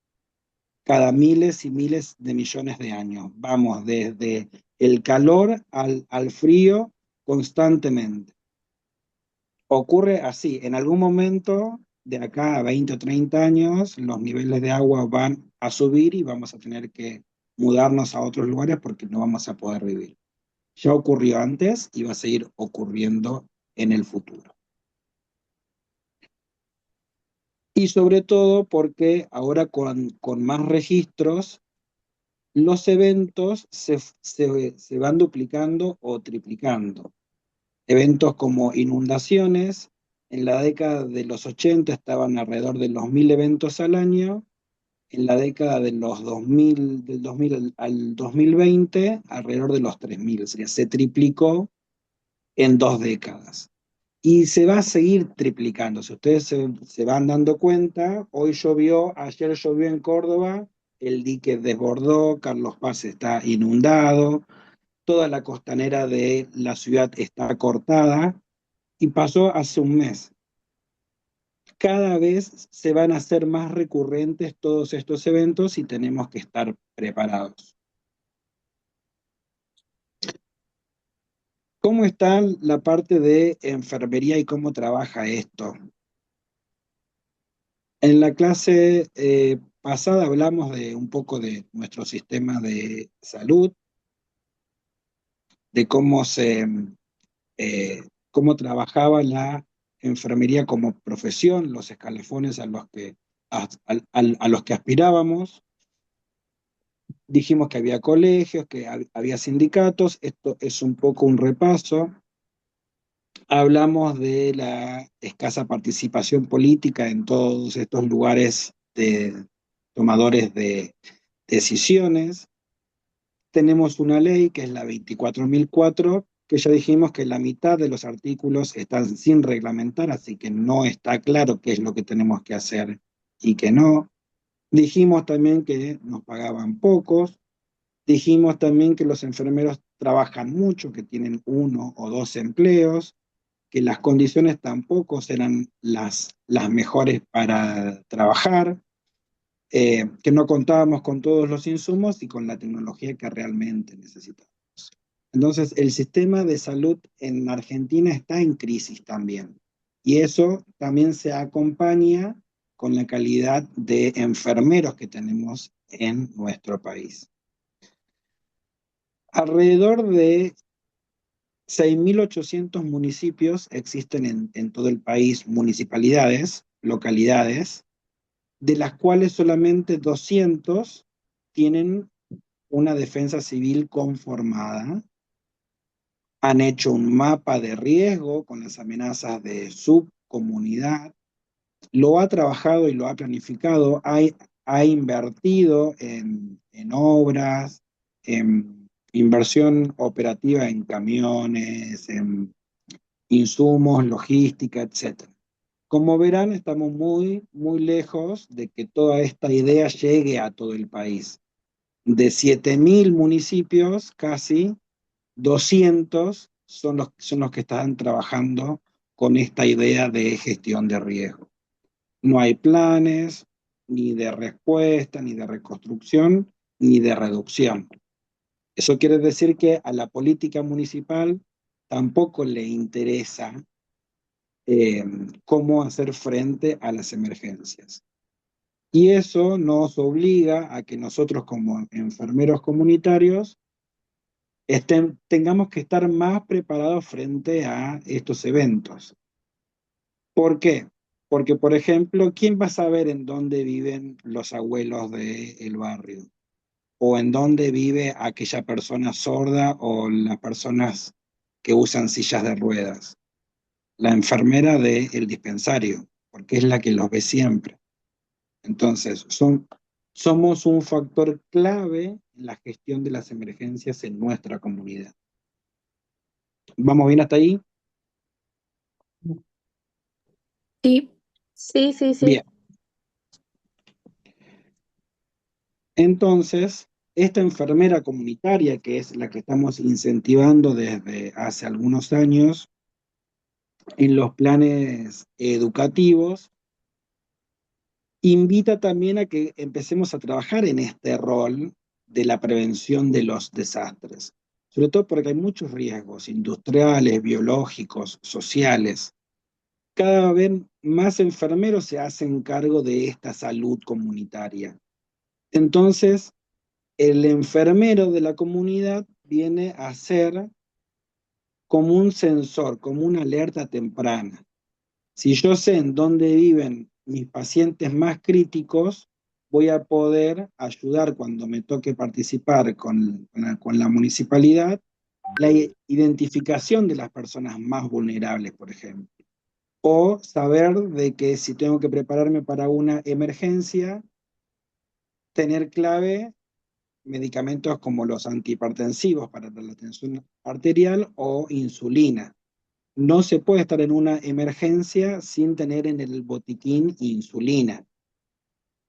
[SPEAKER 3] cada miles y miles de millones de años. Vamos desde el calor al frío constantemente. Ocurre así, en algún momento de acá a 20 o 30 años, los niveles de agua van a subir y vamos a tener que mudarnos a otros lugares porque no vamos a poder vivir. Ya ocurrió antes y va a seguir ocurriendo en el futuro. Y sobre todo porque ahora con más registros, los eventos se van duplicando o triplicando. Eventos como inundaciones, en la década de los 80 estaban alrededor de los 1000 eventos al año, en la década de los 2000, del 2000 al 2020, alrededor de los 3000, o sea, se triplicó en 2 décadas. Y se va a seguir triplicando. Si ustedes se van dando cuenta, ayer llovió en Córdoba, el dique desbordó, Carlos Paz está inundado, toda la costanera de la ciudad está cortada, y pasó hace un mes. Cada vez se van a hacer más recurrentes todos estos eventos y tenemos que estar preparados. ¿Cómo está la parte de enfermería y cómo trabaja esto? En la clase pasada hablamos de un poco de nuestro sistema de salud, de cómo trabajaba la enfermería como profesión, los escalafones a los que aspirábamos. Dijimos que había colegios, que había sindicatos, esto es un poco un repaso. Hablamos de la escasa participación política en todos estos lugares de tomadores de decisiones. Tenemos una ley que es la 24.004, que ya dijimos que la mitad de los artículos están sin reglamentar, así que no está claro qué es lo que tenemos que hacer y qué no. Dijimos también que nos pagaban pocos. Dijimos también que los enfermeros trabajan mucho, que tienen 1 o 2 empleos, que las condiciones tampoco eran las mejores para trabajar, que no contábamos con todos los insumos y con la tecnología que realmente necesitamos. Entonces, el sistema de salud en Argentina está en crisis también, y eso también se acompaña con la calidad de enfermeros que tenemos en nuestro país. Alrededor de 6.800 municipios existen en todo el país, municipalidades, localidades, de las cuales solamente 200 tienen una defensa civil conformada. Han hecho un mapa de riesgo con las amenazas de su comunidad, lo ha trabajado y lo ha planificado, ha invertido en obras, en inversión operativa en camiones, en insumos, logística, etc. Como verán, estamos muy, muy lejos de que toda esta idea llegue a todo el país. De 7.000 municipios, casi 200 son los que están trabajando con esta idea de gestión de riesgo. No hay planes, ni de respuesta, ni de reconstrucción, ni de reducción. Eso quiere decir que a la política municipal tampoco le interesa cómo hacer frente a las emergencias. Y eso nos obliga a que nosotros como enfermeros comunitarios tengamos que estar más preparados frente a estos eventos. ¿Por qué? Porque, por ejemplo, ¿quién va a saber en dónde viven los abuelos del barrio? ¿O en dónde vive aquella persona sorda o las personas que usan sillas de ruedas? La enfermera del dispensario, porque es la que los ve siempre. Entonces, somos un factor clave en la gestión de las emergencias en nuestra comunidad. ¿Vamos bien hasta ahí?
[SPEAKER 5] Sí, sí, sí, sí.
[SPEAKER 3] Bien. Entonces, esta enfermera comunitaria, que es la que estamos incentivando desde hace algunos años en los planes educativos, invita también a que empecemos a trabajar en este rol de la prevención de los desastres, sobre todo porque hay muchos riesgos industriales, biológicos, sociales. Cada vez más enfermeros se hacen cargo de esta salud comunitaria. Entonces, el enfermero de la comunidad viene a ser como un sensor, como una alerta temprana. Si yo sé en dónde viven mis pacientes más críticos, voy a poder ayudar cuando me toque participar con la municipalidad, la identificación de las personas más vulnerables, por ejemplo. O saber de que si tengo que prepararme para una emergencia, tener clave medicamentos como los antihipertensivos para la tensión arterial o insulina. No se puede estar en una emergencia sin tener en el botiquín insulina,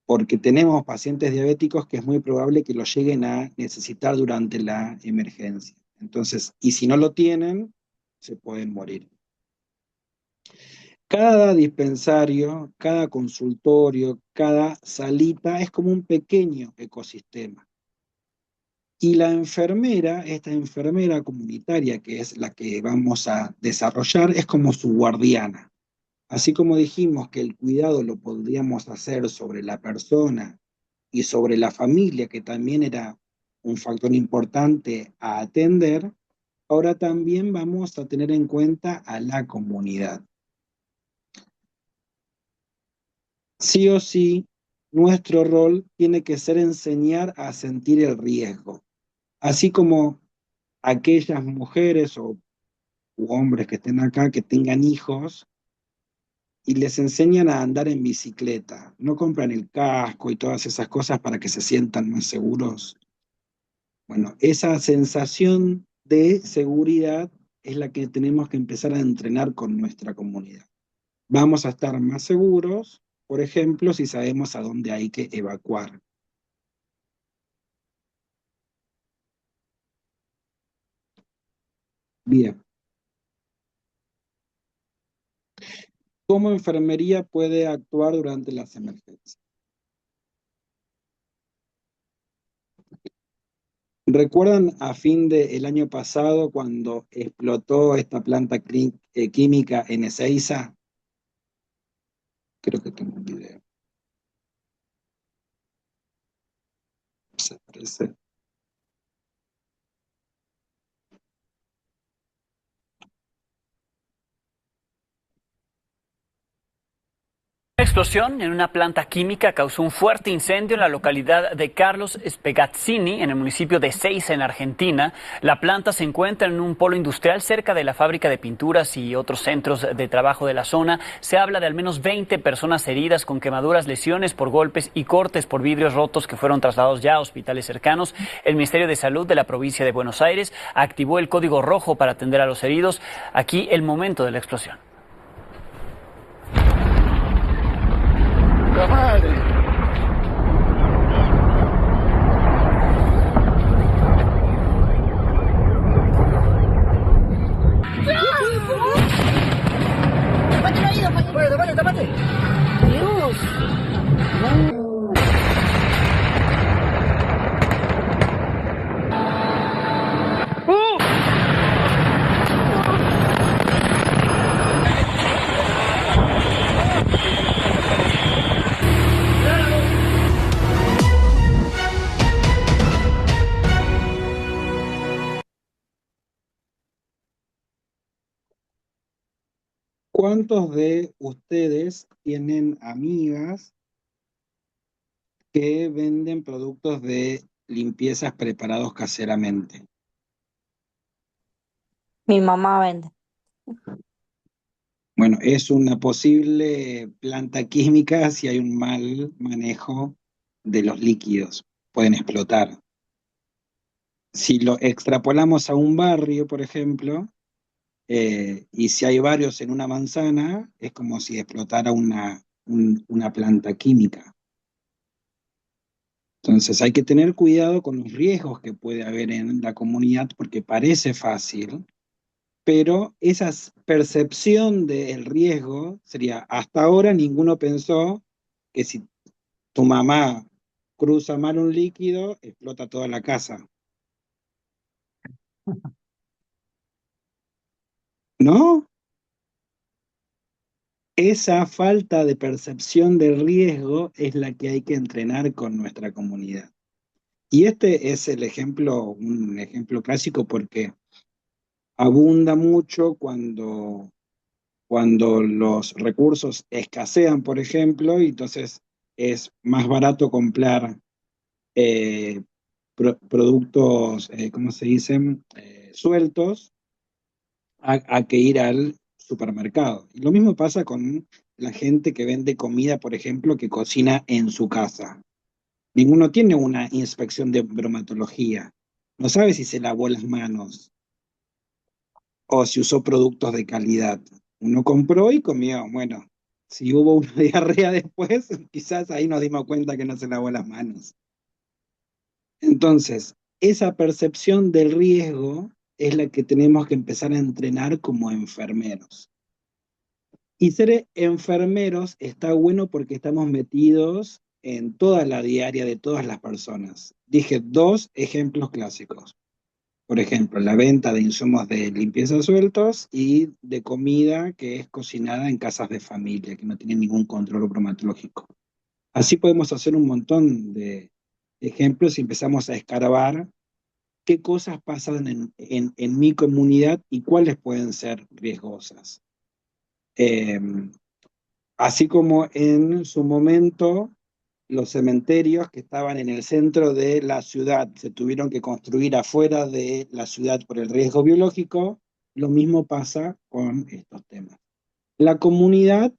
[SPEAKER 3] porque tenemos pacientes diabéticos que es muy probable que lo lleguen a necesitar durante la emergencia. Entonces, y si no lo tienen, se pueden morir. Cada dispensario, cada consultorio, cada salita es como un pequeño ecosistema. Y la enfermera, esta enfermera comunitaria, que es la que vamos a desarrollar, es como su guardiana. Así como dijimos que el cuidado lo podríamos hacer sobre la persona y sobre la familia, que también era un factor importante a atender, ahora también vamos a tener en cuenta a la comunidad. Sí o sí, nuestro rol tiene que ser enseñar a sentir el riesgo, así como aquellas mujeres o u hombres que estén acá, que tengan hijos, y les enseñan a andar en bicicleta. No compran el casco y todas esas cosas para que se sientan más seguros. Bueno, esa sensación de seguridad es la que tenemos que empezar a entrenar con nuestra comunidad. Vamos a estar más seguros, por ejemplo, si sabemos a dónde hay que evacuar. Bien. ¿Cómo enfermería puede actuar durante las emergencias? ¿Recuerdan a fin del año pasado cuando explotó esta planta química en Ezeiza? Creo que tengo un video. Se parece.
[SPEAKER 9] Una explosión en una planta química causó un fuerte incendio en la localidad de Carlos Spegazzini, en el municipio de Ezeiza, en Argentina. La planta se encuentra en un polo industrial cerca de la fábrica de pinturas y otros centros de trabajo de la zona. Se habla de al menos 20 personas heridas con quemaduras, lesiones por golpes y cortes por vidrios rotos que fueron trasladados ya a hospitales cercanos. El Ministerio de Salud de la provincia de Buenos Aires activó el código rojo para atender a los heridos. Aquí el momento de la explosión.
[SPEAKER 10] ¡La madre! ¡Tapate el oído! ¡Tapate! ¡Dios!
[SPEAKER 3] ¿Cuántos de ustedes tienen amigas que venden productos de limpiezas preparados caseramente?
[SPEAKER 5] Mi mamá vende.
[SPEAKER 3] Bueno, es una posible planta química si hay un mal manejo de los líquidos. Pueden explotar. Si lo extrapolamos a un barrio, por ejemplo, y si hay varios en una manzana, es como si explotara una planta química. Entonces hay que tener cuidado con los riesgos que puede haber en la comunidad, porque parece fácil, pero esa percepción del riesgo sería, hasta ahora ninguno pensó que si tu mamá cruza mal un líquido, explota toda la casa. ¿No? Esa falta de percepción del riesgo es la que hay que entrenar con nuestra comunidad. Y este es el ejemplo, un ejemplo clásico porque abunda mucho cuando los recursos escasean, por ejemplo, y entonces es más barato comprar productos, ¿cómo se dicen? Sueltos a que ir al supermercado. Y lo mismo pasa con la gente que vende comida, por ejemplo, que cocina en su casa. Ninguno tiene una inspección de bromatología. No sabe si se lavó las manos o si usó productos de calidad. Uno compró y comió. Bueno, si hubo una diarrea después, quizás ahí nos dimos cuenta que no se lavó las manos. Entonces, esa percepción del riesgo es la que tenemos que empezar a entrenar como enfermeros. Y ser enfermeros está bueno porque estamos metidos en toda la diaria de todas las personas. Dije dos ejemplos clásicos. Por ejemplo, la venta de insumos de limpieza sueltos y de comida que es cocinada en casas de familia, que no tienen ningún control bromatológico. Así podemos hacer un montón de ejemplos y empezamos a escarbar qué cosas pasan en mi comunidad y cuáles pueden ser riesgosas. Eh, Así como en su momento los cementerios que estaban en el centro de la ciudad se tuvieron que construir afuera de la ciudad por el riesgo biológico, lo mismo pasa con estos temas. La comunidad,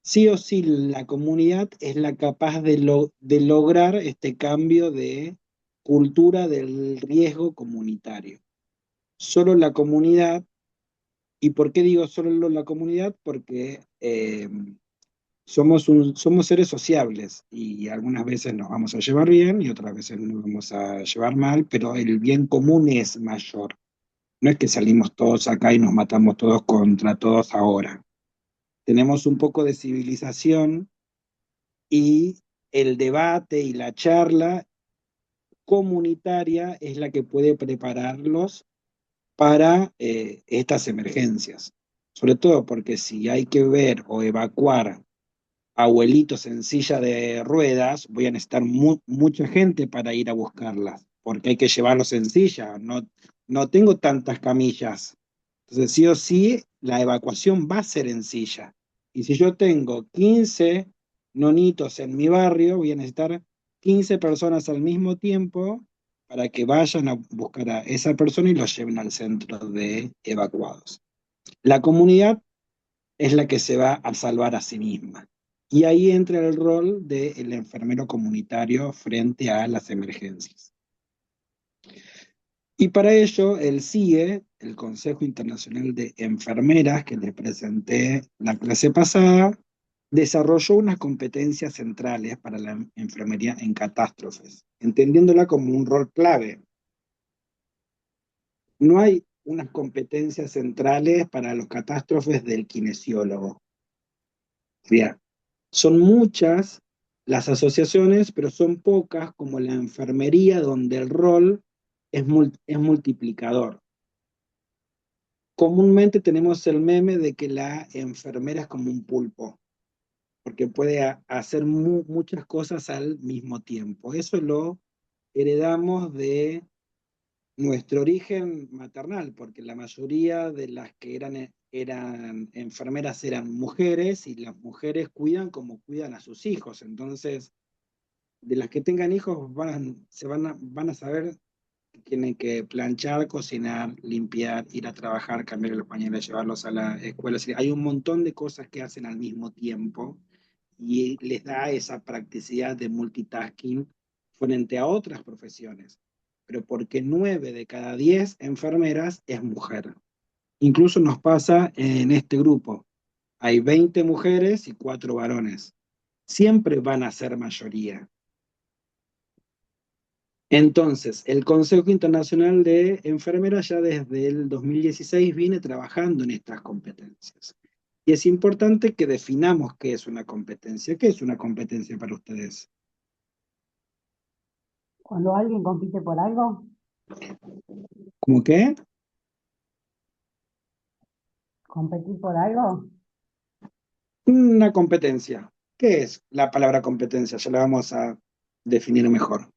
[SPEAKER 3] sí o sí, la comunidad es la capaz de lograr este cambio de cultura del riesgo comunitario. Solo la comunidad, ¿y por qué digo solo la comunidad? Porque somos seres sociables y algunas veces nos vamos a llevar bien y otras veces nos vamos a llevar mal, pero el bien común es mayor. No es que salimos todos acá y nos matamos todos contra todos ahora. Tenemos un poco de civilización y el debate y la charla comunitaria es la que puede prepararlos para estas emergencias. Sobre todo porque si hay que ver o evacuar abuelitos en silla de ruedas, voy a necesitar mucha gente para ir a buscarlas, porque hay que llevarlos en silla, no tengo tantas camillas. Entonces, sí o sí, la evacuación va a ser en silla. Y si yo tengo 15 nonitos en mi barrio, voy a necesitar 15 personas al mismo tiempo para que vayan a buscar a esa persona y los lleven al centro de evacuados. La comunidad es la que se va a salvar a sí misma. Y ahí entra el rol del enfermero comunitario frente a las emergencias. Y para ello, el CIE, el Consejo Internacional de Enfermeras, que les presenté la clase pasada, desarrolló unas competencias centrales para la enfermería en catástrofes, entendiéndola como un rol clave. No hay unas competencias centrales para los catástrofes del kinesiólogo. Bien. Son muchas las asociaciones, pero son pocas como la enfermería, donde el rol es multiplicador. Comúnmente tenemos el meme de que la enfermera es como un pulpo, porque puede hacer muchas cosas al mismo tiempo. Eso lo heredamos de nuestro origen maternal, porque la mayoría de las que eran enfermeras eran mujeres y las mujeres cuidan como cuidan a sus hijos. Entonces, de las que tengan hijos van a saber que tienen que planchar, cocinar, limpiar, ir a trabajar, cambiar los pañales, llevarlos a la escuela. Es decir, hay un montón de cosas que hacen al mismo tiempo y les da esa practicidad de multitasking frente a otras profesiones. Pero porque 9 de cada 10 enfermeras es mujer. Incluso nos pasa en este grupo. Hay 20 mujeres y 4 varones. Siempre van a ser mayoría. Entonces, el Consejo Internacional de Enfermeras ya desde el 2016 viene trabajando en estas competencias. Y es importante que definamos qué es una competencia. ¿Qué es una competencia para ustedes?
[SPEAKER 8] Cuando alguien compite por algo,
[SPEAKER 3] ¿Cómo qué?
[SPEAKER 8] competir por algo,
[SPEAKER 3] Una competencia. ¿Qué es la palabra competencia? Ya la vamos a definir mejor.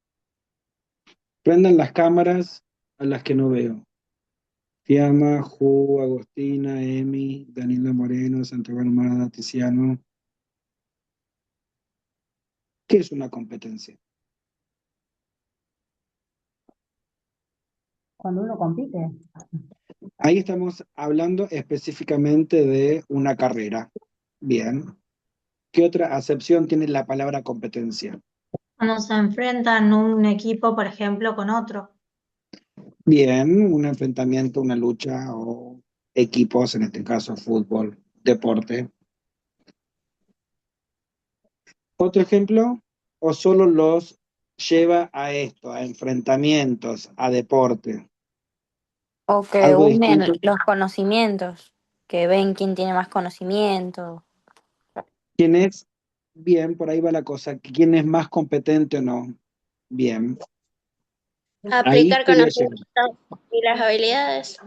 [SPEAKER 3] Prendan las cámaras a las que no veo. Fiamma, Ju, Agostina, Emi, Daniela Moreno, Santiago Armada, Tiziano. ¿Qué es una competencia?
[SPEAKER 8] Cuando uno compite.
[SPEAKER 3] Ahí estamos hablando específicamente de una carrera. Bien. ¿Qué otra acepción tiene la palabra competencia?
[SPEAKER 4] Cuando se enfrentan un equipo, por ejemplo, con otro.
[SPEAKER 3] Bien, un enfrentamiento, una lucha o equipos, en este caso fútbol, deporte. Otro ejemplo, o solo los lleva a esto, a enfrentamientos, a deporte.
[SPEAKER 5] O que
[SPEAKER 3] Algo
[SPEAKER 5] unen
[SPEAKER 3] distinto.
[SPEAKER 5] los conocimientos, que ven quién tiene más conocimiento.
[SPEAKER 3] ¿Quién es? Bien, por ahí va la cosa. ¿Quién es más competente o no? Bien, ahí
[SPEAKER 5] Aplicar
[SPEAKER 3] quería llegar.
[SPEAKER 5] conocimientos y las habilidades.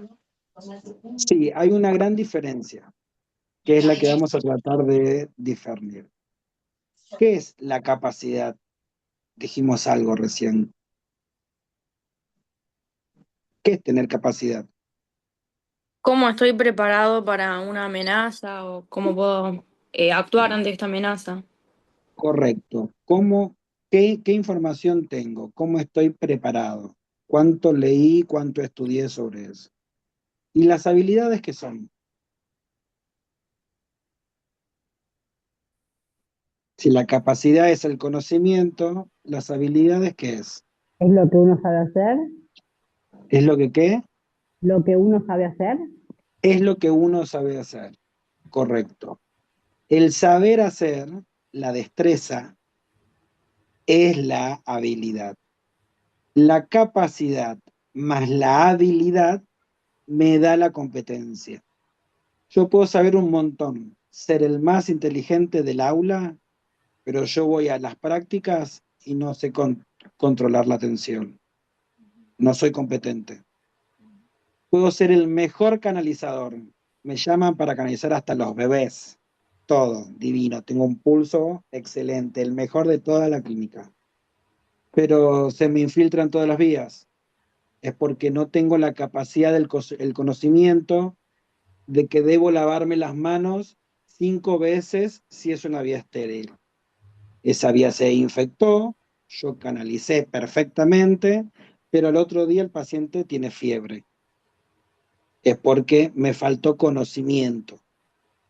[SPEAKER 3] Sí, hay una gran diferencia, que es la que vamos a tratar de discernir. ¿Qué es la capacidad? Dijimos algo recién. ¿Qué es tener capacidad?
[SPEAKER 1] ¿Cómo estoy preparado para una amenaza o cómo puedo actuar ante esta amenaza?
[SPEAKER 3] Correcto. ¿Qué información tengo? ¿Cómo estoy preparado? ¿Cuánto leí? ¿Cuánto estudié sobre eso? ¿Y las habilidades qué son? Si la capacidad es el conocimiento, ¿las habilidades qué es?
[SPEAKER 8] ¿Es lo que uno sabe hacer?
[SPEAKER 3] ¿Es lo que qué?
[SPEAKER 8] ¿Lo que uno sabe hacer?
[SPEAKER 3] Es lo que uno sabe hacer. Correcto. El saber hacer, la destreza, es la habilidad. La capacidad más la habilidad me da la competencia. Yo puedo saber un montón, ser el más inteligente del aula, pero yo voy a las prácticas y no sé controlar la atención. No soy competente. Puedo ser el mejor canalizador. Me llaman para canalizar hasta los bebés. Todo, divino. Tengo un pulso excelente, el mejor de toda la clínica. Pero se me infiltran todas las vías. Es porque no tengo la capacidad el conocimiento de que debo lavarme las manos 5 veces si es una vía estéril. Esa vía se infectó, yo canalicé perfectamente, pero al otro día el paciente tiene fiebre. Es porque me faltó conocimiento.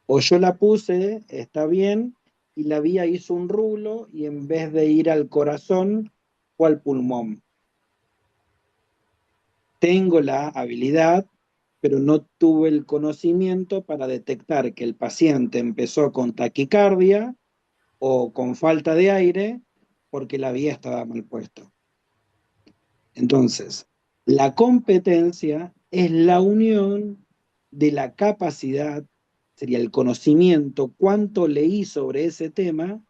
[SPEAKER 3] O yo la puse, está bien, y la vía hizo un rulo y en vez de ir al corazón o al pulmón. Tengo la habilidad, pero no tuve el conocimiento para detectar que el paciente empezó con taquicardia o con falta de aire porque la vía estaba mal puesta. Entonces, la competencia es la unión de la capacidad, sería el conocimiento, cuánto leí sobre ese tema,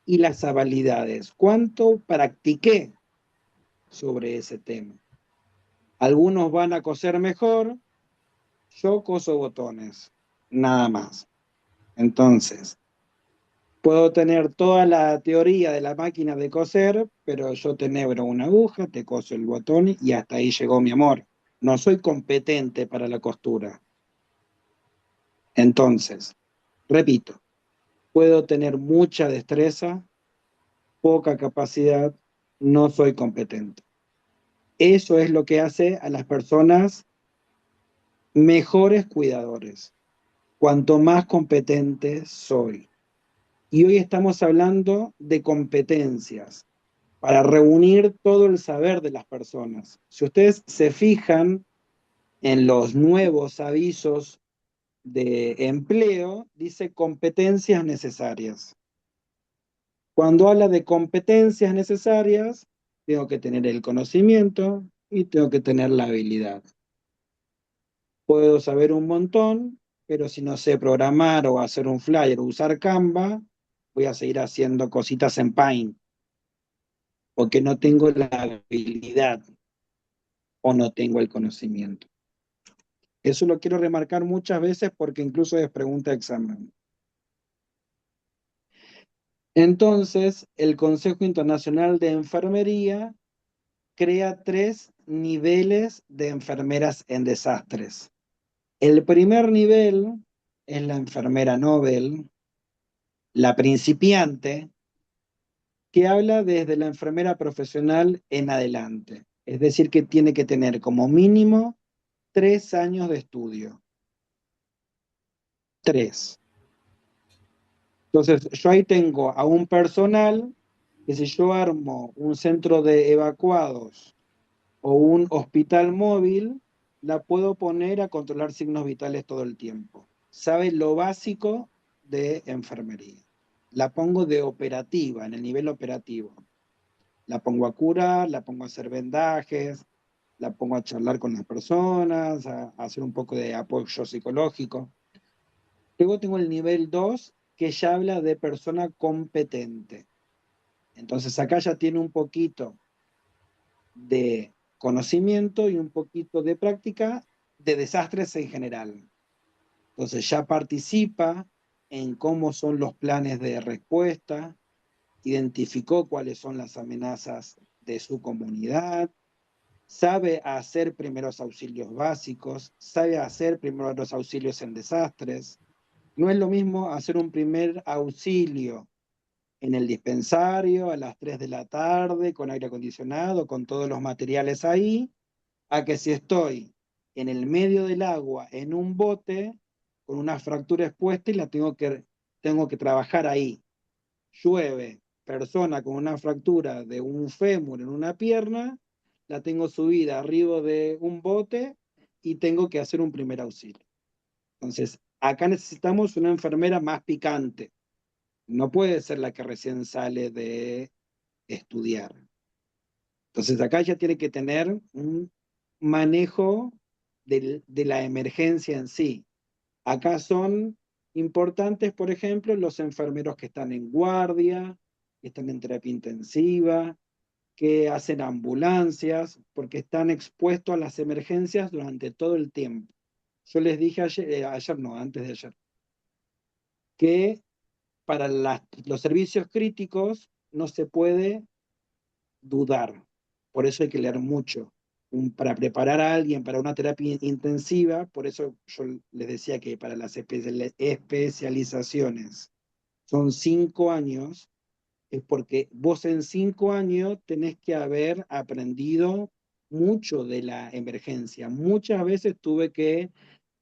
[SPEAKER 3] y las habilidades, cuánto practiqué sobre ese tema. Algunos van a coser mejor, yo coso botones, nada más. Entonces, puedo tener toda la teoría de la máquina de coser, pero yo te enhebro una aguja, te coso el botón y hasta ahí llegó mi amor. No soy competente para la costura. Entonces, repito, puedo tener mucha destreza, poca capacidad, no soy competente. Eso es lo que hace a las personas mejores cuidadores. Cuanto más competente soy. Y hoy estamos hablando de competencias para reunir todo el saber de las personas. Si ustedes se fijan en los nuevos avisos de empleo, dice competencias necesarias. Cuando habla de competencias necesarias, tengo que tener el conocimiento y tengo que tener la habilidad. Puedo saber un montón, pero si no sé programar o hacer un flyer o usar Canva, voy a seguir haciendo cositas en Paint, porque no tengo la habilidad o no tengo el conocimiento. Eso lo quiero remarcar muchas veces porque incluso es pregunta de examen. Entonces, el Consejo Internacional de Enfermería crea 3 niveles de enfermeras en desastres. El primer nivel es la enfermera Nobel, la principiante, que habla desde la enfermera profesional en adelante. Es decir, que tiene que tener como mínimo 3 años de estudio. 3. Entonces, yo ahí tengo a un personal que si yo armo un centro de evacuados o un hospital móvil, la puedo poner a controlar signos vitales todo el tiempo. Sabe lo básico de enfermería. La pongo de operativa, en el nivel operativo. La pongo a curar, la pongo a hacer vendajes, la pongo a charlar con las personas, a hacer un poco de apoyo psicológico. Luego tengo el nivel 2, que ya habla de persona competente. Entonces acá ya tiene un poquito de conocimiento y un poquito de práctica de desastres en general. Entonces ya participa en cómo son los planes de respuesta, identificó cuáles son las amenazas de su comunidad, sabe hacer primeros auxilios básicos, sabe hacer primeros auxilios en desastres. No es lo mismo hacer un primer auxilio en el dispensario a las 3 de la tarde, con aire acondicionado, con todos los materiales ahí, a que si estoy en el medio del agua, en un bote, con una fractura expuesta y tengo que trabajar ahí. Llueve, persona con una fractura de un fémur en una pierna, la tengo subida arriba de un bote y tengo que hacer un primer auxilio. Entonces, acá necesitamos una enfermera más picante. No puede ser la que recién sale de estudiar. Entonces, acá ya tiene que tener un manejo de la emergencia en sí. Acá son importantes, por ejemplo, los enfermeros que están en guardia, que están en terapia intensiva, que hacen ambulancias, porque están expuestos a las emergencias durante todo el tiempo. Yo les dije antes de ayer, que para los servicios críticos no se puede dudar. Por eso hay que leer mucho. Para preparar a alguien para una terapia intensiva, por eso yo les decía que para las especializaciones son 5 años, es porque vos en 5 años tenés que haber aprendido mucho de la emergencia. Muchas veces tuve que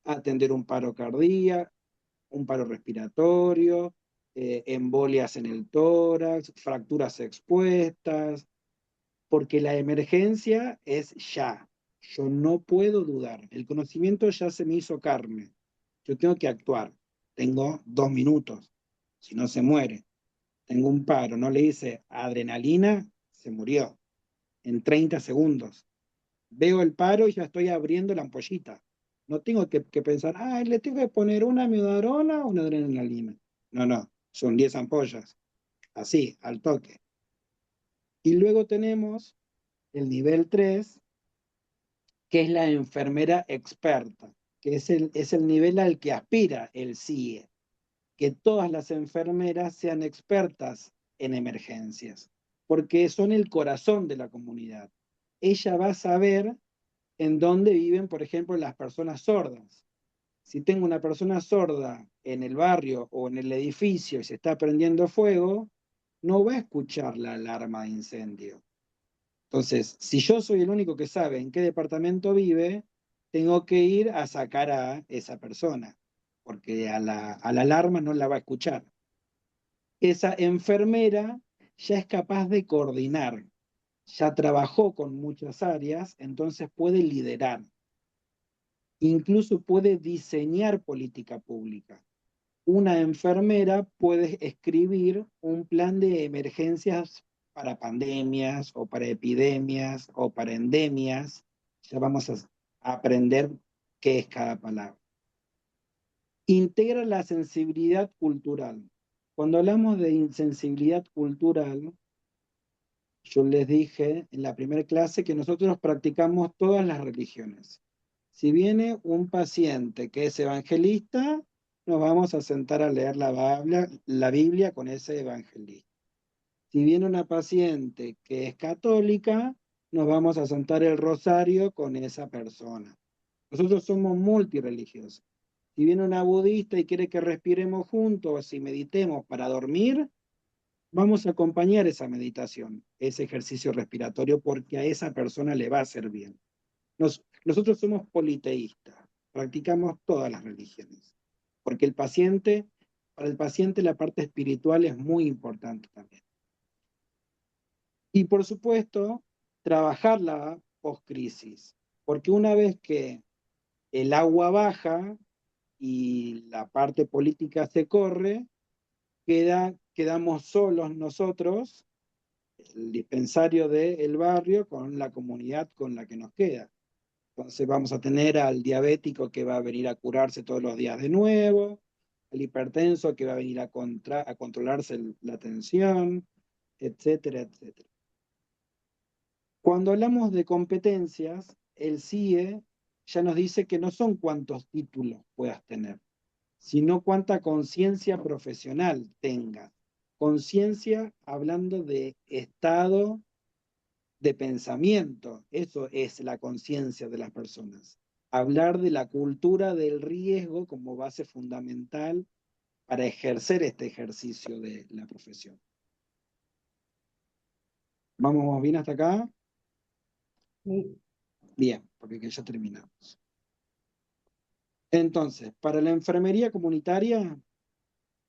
[SPEAKER 3] atender un paro cardíaco, un paro respiratorio, embolias en el tórax, fracturas expuestas, porque la emergencia es ya. Yo no puedo dudar. El conocimiento ya se me hizo carne. Yo tengo que actuar. Tengo 2 minutos. Si no, se muere. Tengo un paro. No le hice adrenalina, se murió. En 30 segundos. Veo el paro y ya estoy abriendo la ampollita. No tengo que pensar, le tengo que poner una amiodarona o una adrenalina. No, no. Son 10 ampollas. Así, al toque. Y luego tenemos el nivel 3, que es la enfermera experta, que es el nivel al que aspira el CIE, que todas las enfermeras sean expertas en emergencias, porque son el corazón de la comunidad. Ella va a saber en dónde viven, por ejemplo, las personas sordas. Si tengo una persona sorda en el barrio o en el edificio y se está prendiendo fuego, no va a escuchar la alarma de incendio. Entonces, si yo soy el único que sabe en qué departamento vive, tengo que ir a sacar a esa persona, porque a la alarma no la va a escuchar. Esa enfermera ya es capaz de coordinar, ya trabajó con muchas áreas, entonces puede liderar. Incluso puede diseñar política pública. Una enfermera puede escribir un plan de emergencias para pandemias o para epidemias o para endemias. Ya vamos a aprender qué es cada palabra. Integra la sensibilidad cultural. Cuando hablamos de insensibilidad cultural, yo les dije en la primera clase que nosotros practicamos todas las religiones. Si viene un paciente que es evangelista, nos vamos a sentar a leer la Biblia con ese evangelista. Si viene una paciente que es católica, nos vamos a sentar el rosario con esa persona. Nosotros somos multireligiosos. Si viene una budista y quiere que respiremos juntos y meditemos para dormir, vamos a acompañar esa meditación, ese ejercicio respiratorio, porque a esa persona le va a hacer bien. Nosotros somos politeístas, practicamos todas las religiones, porque para el paciente la parte espiritual es muy importante también. Y por supuesto, trabajar la post-crisis, porque una vez que el agua baja y la parte política se corre, quedamos solos nosotros, el dispensario del barrio, con la comunidad con la que nos queda. Entonces vamos a tener al diabético que va a venir a curarse todos los días de nuevo, al hipertenso que va a venir a controlarse la tensión, etcétera, etcétera. Cuando hablamos de competencias, el CIE ya nos dice que no son cuántos títulos puedas tener, sino cuánta conciencia profesional tengas. Conciencia hablando de estado de pensamiento, eso es la conciencia de las personas. Hablar de la cultura del riesgo como base fundamental para ejercer este ejercicio de la profesión. ¿Vamos bien hasta acá?
[SPEAKER 8] Sí.
[SPEAKER 3] Bien, porque ya terminamos. Entonces, para la enfermería comunitaria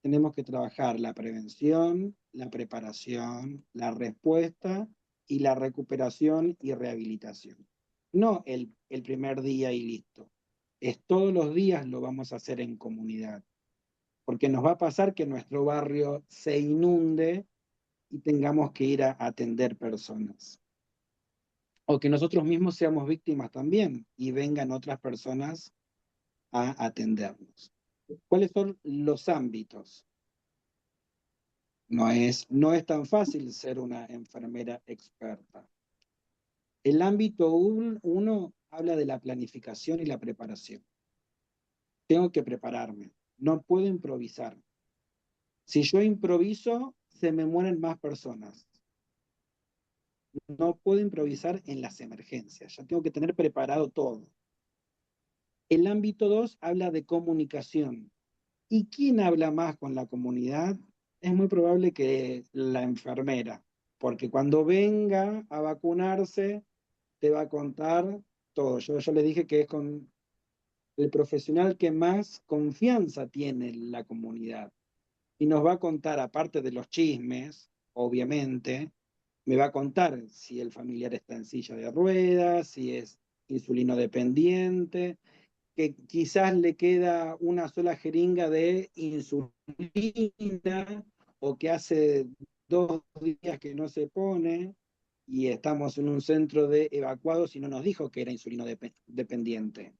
[SPEAKER 3] tenemos que trabajar la prevención, la preparación, la respuesta y la recuperación y rehabilitación. No el primer día y listo. Es todos los días lo vamos a hacer en comunidad. Porque nos va a pasar que nuestro barrio se inunde y tengamos que ir a atender personas. O que nosotros mismos seamos víctimas también y vengan otras personas a atendernos. ¿Cuáles son los ámbitos? No es tan fácil ser una enfermera experta. El ámbito 1 habla de la planificación y la preparación. Tengo que prepararme, no puedo improvisar. Si yo improviso, se me mueren más personas. No puedo improvisar en las emergencias, ya tengo que tener preparado todo. El ámbito 2 habla de comunicación. ¿Y quién habla más con la comunidad? Es muy probable que la enfermera, porque cuando venga a vacunarse, te va a contar todo. Yo les dije que es con el profesional que más confianza tiene en la comunidad. Y nos va a contar, aparte de los chismes, obviamente, me va a contar si el familiar está en silla de ruedas, si es insulino dependiente, que quizás le queda una sola jeringa de insulina o que hace 2 días que no se pone y estamos en un centro de evacuados y no nos dijo que era insulino dependiente.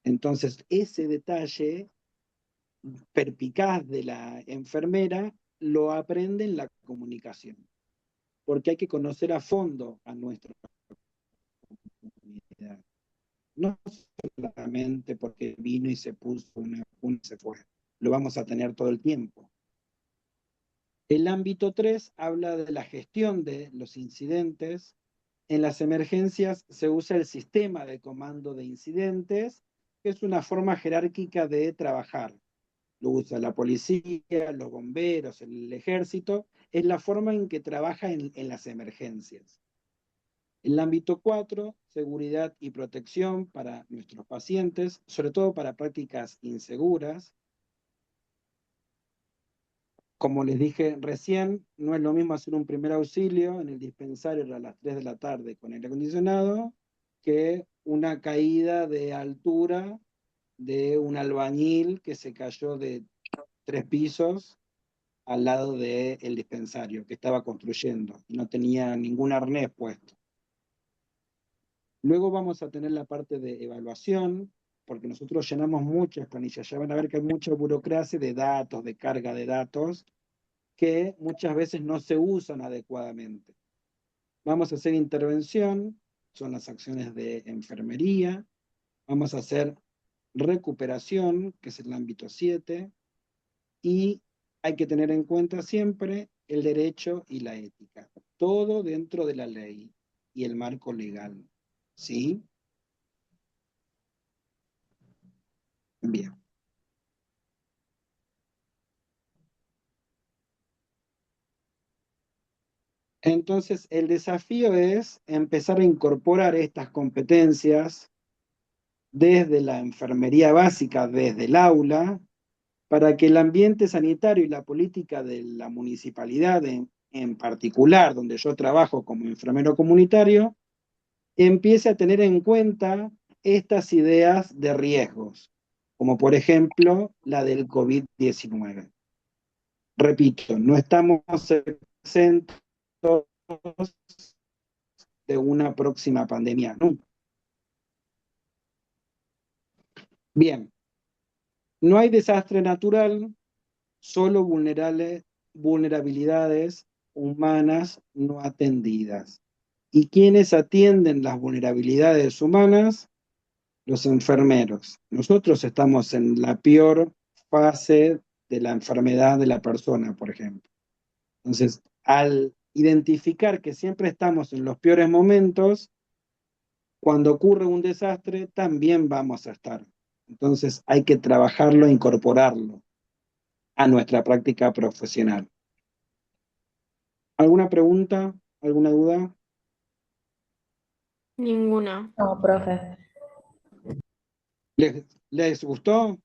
[SPEAKER 3] Entonces, ese detalle perspicaz de la enfermera lo aprende en la comunicación, porque hay que conocer a fondo a nuestra comunidad. No solamente porque vino y se puso una y se fue. Lo vamos a tener todo el tiempo. El ámbito 3 habla de la gestión de los incidentes. En las emergencias se usa el sistema de comando de incidentes, que es una forma jerárquica de trabajar. Lo usa la policía, los bomberos, el ejército. Es la forma en que trabaja en las emergencias. El ámbito 4, seguridad y protección para nuestros pacientes, sobre todo para prácticas inseguras. Como les dije recién, no es lo mismo hacer un primer auxilio en el dispensario a las 3 de la tarde con aire acondicionado que una caída de altura de un albañil que se cayó de 3 pisos al lado del dispensario que estaba construyendo y no tenía ningún arnés puesto. Luego vamos a tener la parte de evaluación, porque nosotros llenamos muchas planillas. Ya van a ver que hay mucha burocracia de datos, de carga de datos, que muchas veces no se usan adecuadamente. Vamos a hacer intervención, son las acciones de enfermería. Vamos a hacer recuperación, que es el ámbito 7, y hay que tener en cuenta siempre el derecho y la ética. Todo dentro de la ley y el marco legal. ¿Sí? Bien. Entonces, el desafío es empezar a incorporar estas competencias desde la enfermería básica, desde el aula, para que el ambiente sanitario y la política de la municipalidad en particular, donde yo trabajo como enfermero comunitario, empiece a tener en cuenta estas ideas de riesgos, como por ejemplo la del COVID-19. Repito, no estamos exentos de una próxima pandemia, ¿no? Bien, no hay desastre natural, solo vulnerabilidades humanas no atendidas. ¿Y quiénes atienden las vulnerabilidades humanas? Los enfermeros. Nosotros estamos en la peor fase de la enfermedad de la persona, por ejemplo. Entonces, al identificar que siempre estamos en los peores momentos, cuando ocurre un desastre, también vamos a estar. Entonces, hay que trabajarlo e incorporarlo a nuestra práctica profesional. ¿Alguna pregunta? ¿Alguna duda?
[SPEAKER 1] Ninguna.
[SPEAKER 8] No, profe.
[SPEAKER 3] ¿Les gustó?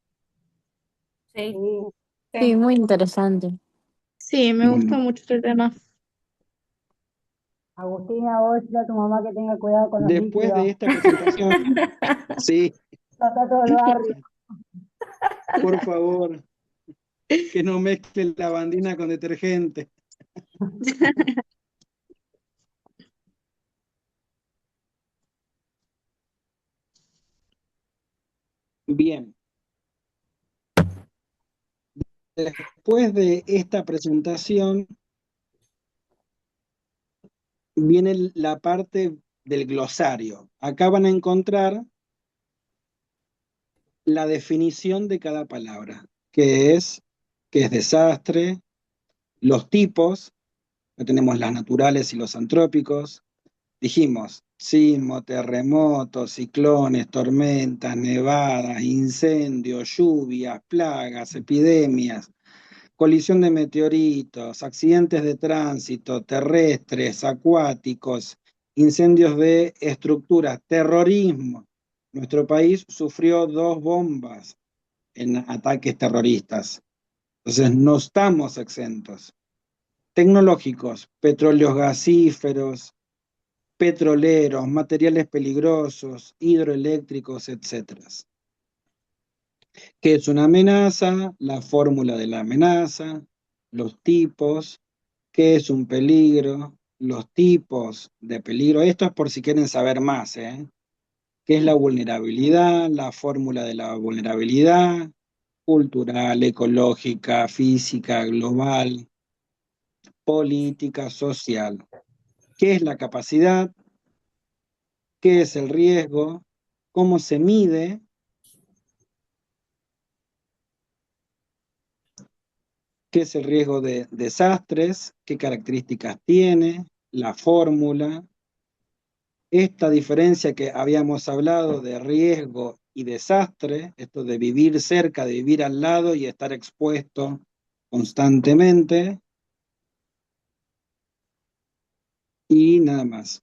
[SPEAKER 1] Sí.
[SPEAKER 5] Sí, muy interesante.
[SPEAKER 11] Sí, me gusta
[SPEAKER 3] Bueno,
[SPEAKER 11] mucho este tema.
[SPEAKER 8] Agustina, vos decile a tu mamá que tenga cuidado con los
[SPEAKER 3] después de
[SPEAKER 8] líquidos.
[SPEAKER 3] esta presentación, sí,
[SPEAKER 8] Ya está todo el barrio.
[SPEAKER 3] por favor, que no mezcle lavandina con detergente. Bien, después de esta presentación viene la parte del glosario. Acá van a encontrar la definición de cada palabra, qué es desastre, los tipos, que tenemos las naturales y los antrópicos. Dijimos, sismo, terremotos, ciclones, tormentas, nevadas, incendios, lluvias, plagas, epidemias, colisión de meteoritos, accidentes de tránsito, terrestres, acuáticos, incendios de estructuras, terrorismo. Nuestro país sufrió 2 bombas en ataques terroristas. Entonces, no estamos exentos. Tecnológicos, petróleos gasíferos, petroleros, materiales peligrosos, hidroeléctricos, etc. ¿Qué es una amenaza? La fórmula de la amenaza, los tipos, qué es un peligro, los tipos de peligro. Esto es por si quieren saber más, ¿eh? ¿Qué es la vulnerabilidad? La fórmula de la vulnerabilidad, cultural, ecológica, física, global, política, social. ¿Qué es la capacidad? ¿Qué es el riesgo? ¿Cómo se mide? ¿Qué es el riesgo de desastres? ¿Qué características tiene? La fórmula. Esta diferencia que habíamos hablado de riesgo y desastre, esto de vivir cerca, de vivir al lado y estar expuesto constantemente. Y nada más.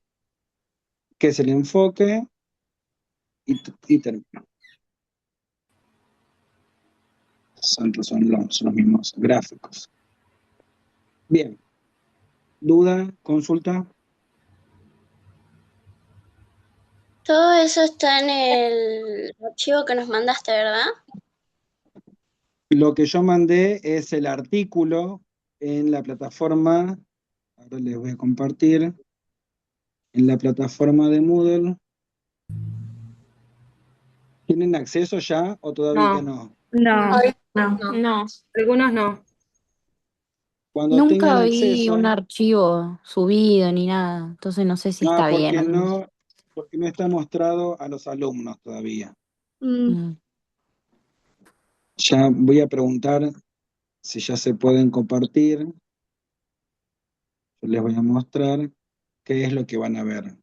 [SPEAKER 3] ¿Qué es el enfoque? Y termino. Son los mismos gráficos. Bien. ¿Duda? ¿Consulta?
[SPEAKER 10] Todo eso está en el archivo que nos mandaste, ¿verdad?
[SPEAKER 3] Lo que yo mandé es el artículo en la plataforma, ahora les voy a compartir, en la plataforma de Moodle. ¿Tienen acceso ya o todavía no?
[SPEAKER 11] No,
[SPEAKER 10] Ay,
[SPEAKER 11] no.
[SPEAKER 1] No, algunos no.
[SPEAKER 3] Cuando tengan
[SPEAKER 5] Nunca vi un
[SPEAKER 3] acceso,
[SPEAKER 5] archivo subido ni nada, entonces no sé si está bien o no.
[SPEAKER 3] porque no está mostrado a los alumnos todavía.
[SPEAKER 11] Mm,
[SPEAKER 5] Mm.
[SPEAKER 3] Ya voy a preguntar si ya se pueden compartir. Yo les voy a mostrar qué es lo que van a ver.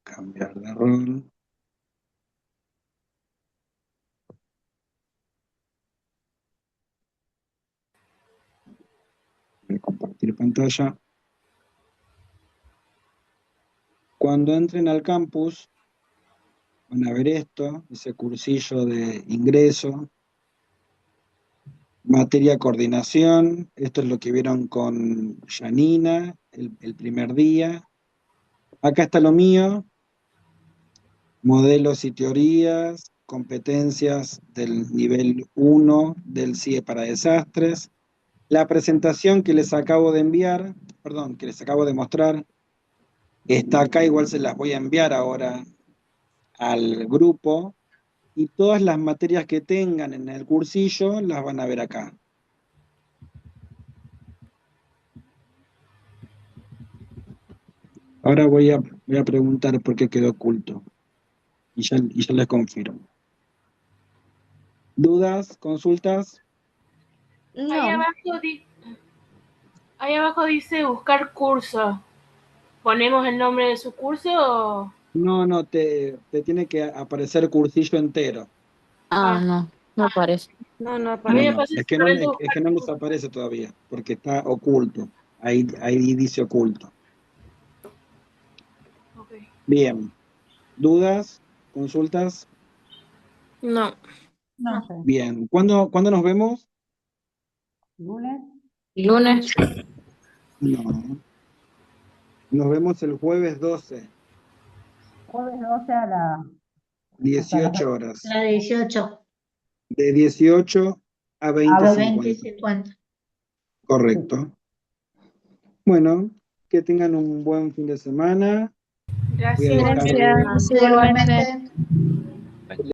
[SPEAKER 3] Cambiar de rol. Voy a compartir pantalla. Cuando entren al campus, van a ver esto, ese cursillo de ingreso, materia coordinación, esto es lo que vieron con Janina el primer día. Acá está lo mío, modelos y teorías, competencias del nivel 1 del CIE para desastres. La presentación que les acabo de enviar, perdón, que les acabo de mostrar, está acá, igual se las voy a enviar ahora al grupo, y todas las materias que tengan en el cursillo las van a ver acá. Ahora voy a preguntar por qué quedó oculto, y ya les confirmo. ¿Dudas? ¿Consultas?
[SPEAKER 11] Ahí
[SPEAKER 5] No,
[SPEAKER 11] ahí abajo dice buscar curso. ¿Ponemos el nombre de su curso o...?
[SPEAKER 3] No, te tiene que aparecer cursillo entero.
[SPEAKER 5] no, no parece.
[SPEAKER 4] No, no
[SPEAKER 11] A mí me
[SPEAKER 3] No,
[SPEAKER 4] aparece.
[SPEAKER 11] pasa
[SPEAKER 3] es que no,
[SPEAKER 11] simplemente
[SPEAKER 3] es
[SPEAKER 11] buscar
[SPEAKER 3] que no nos
[SPEAKER 11] curso.
[SPEAKER 3] aparece todavía, porque está oculto. Ahí dice oculto.
[SPEAKER 11] Ok.
[SPEAKER 3] Bien. ¿Dudas? ¿Consultas?
[SPEAKER 1] No.
[SPEAKER 8] No sé.
[SPEAKER 3] Bien. ¿Cuándo nos vemos?
[SPEAKER 8] ¿Lunes?
[SPEAKER 1] Lunes.
[SPEAKER 3] No. Nos vemos el jueves 12,
[SPEAKER 8] Jueves 12 hasta las
[SPEAKER 3] 18 horas.
[SPEAKER 4] La 18
[SPEAKER 3] De 18 a
[SPEAKER 8] a
[SPEAKER 4] 20 y
[SPEAKER 3] 20:50.
[SPEAKER 4] 50.
[SPEAKER 3] Correcto. Bueno, que tengan un buen fin de semana. Voy a
[SPEAKER 11] Gracias,
[SPEAKER 3] dejar
[SPEAKER 11] igualmente.
[SPEAKER 3] de...
[SPEAKER 5] Gracias, igualmente.
[SPEAKER 4] Igualmente.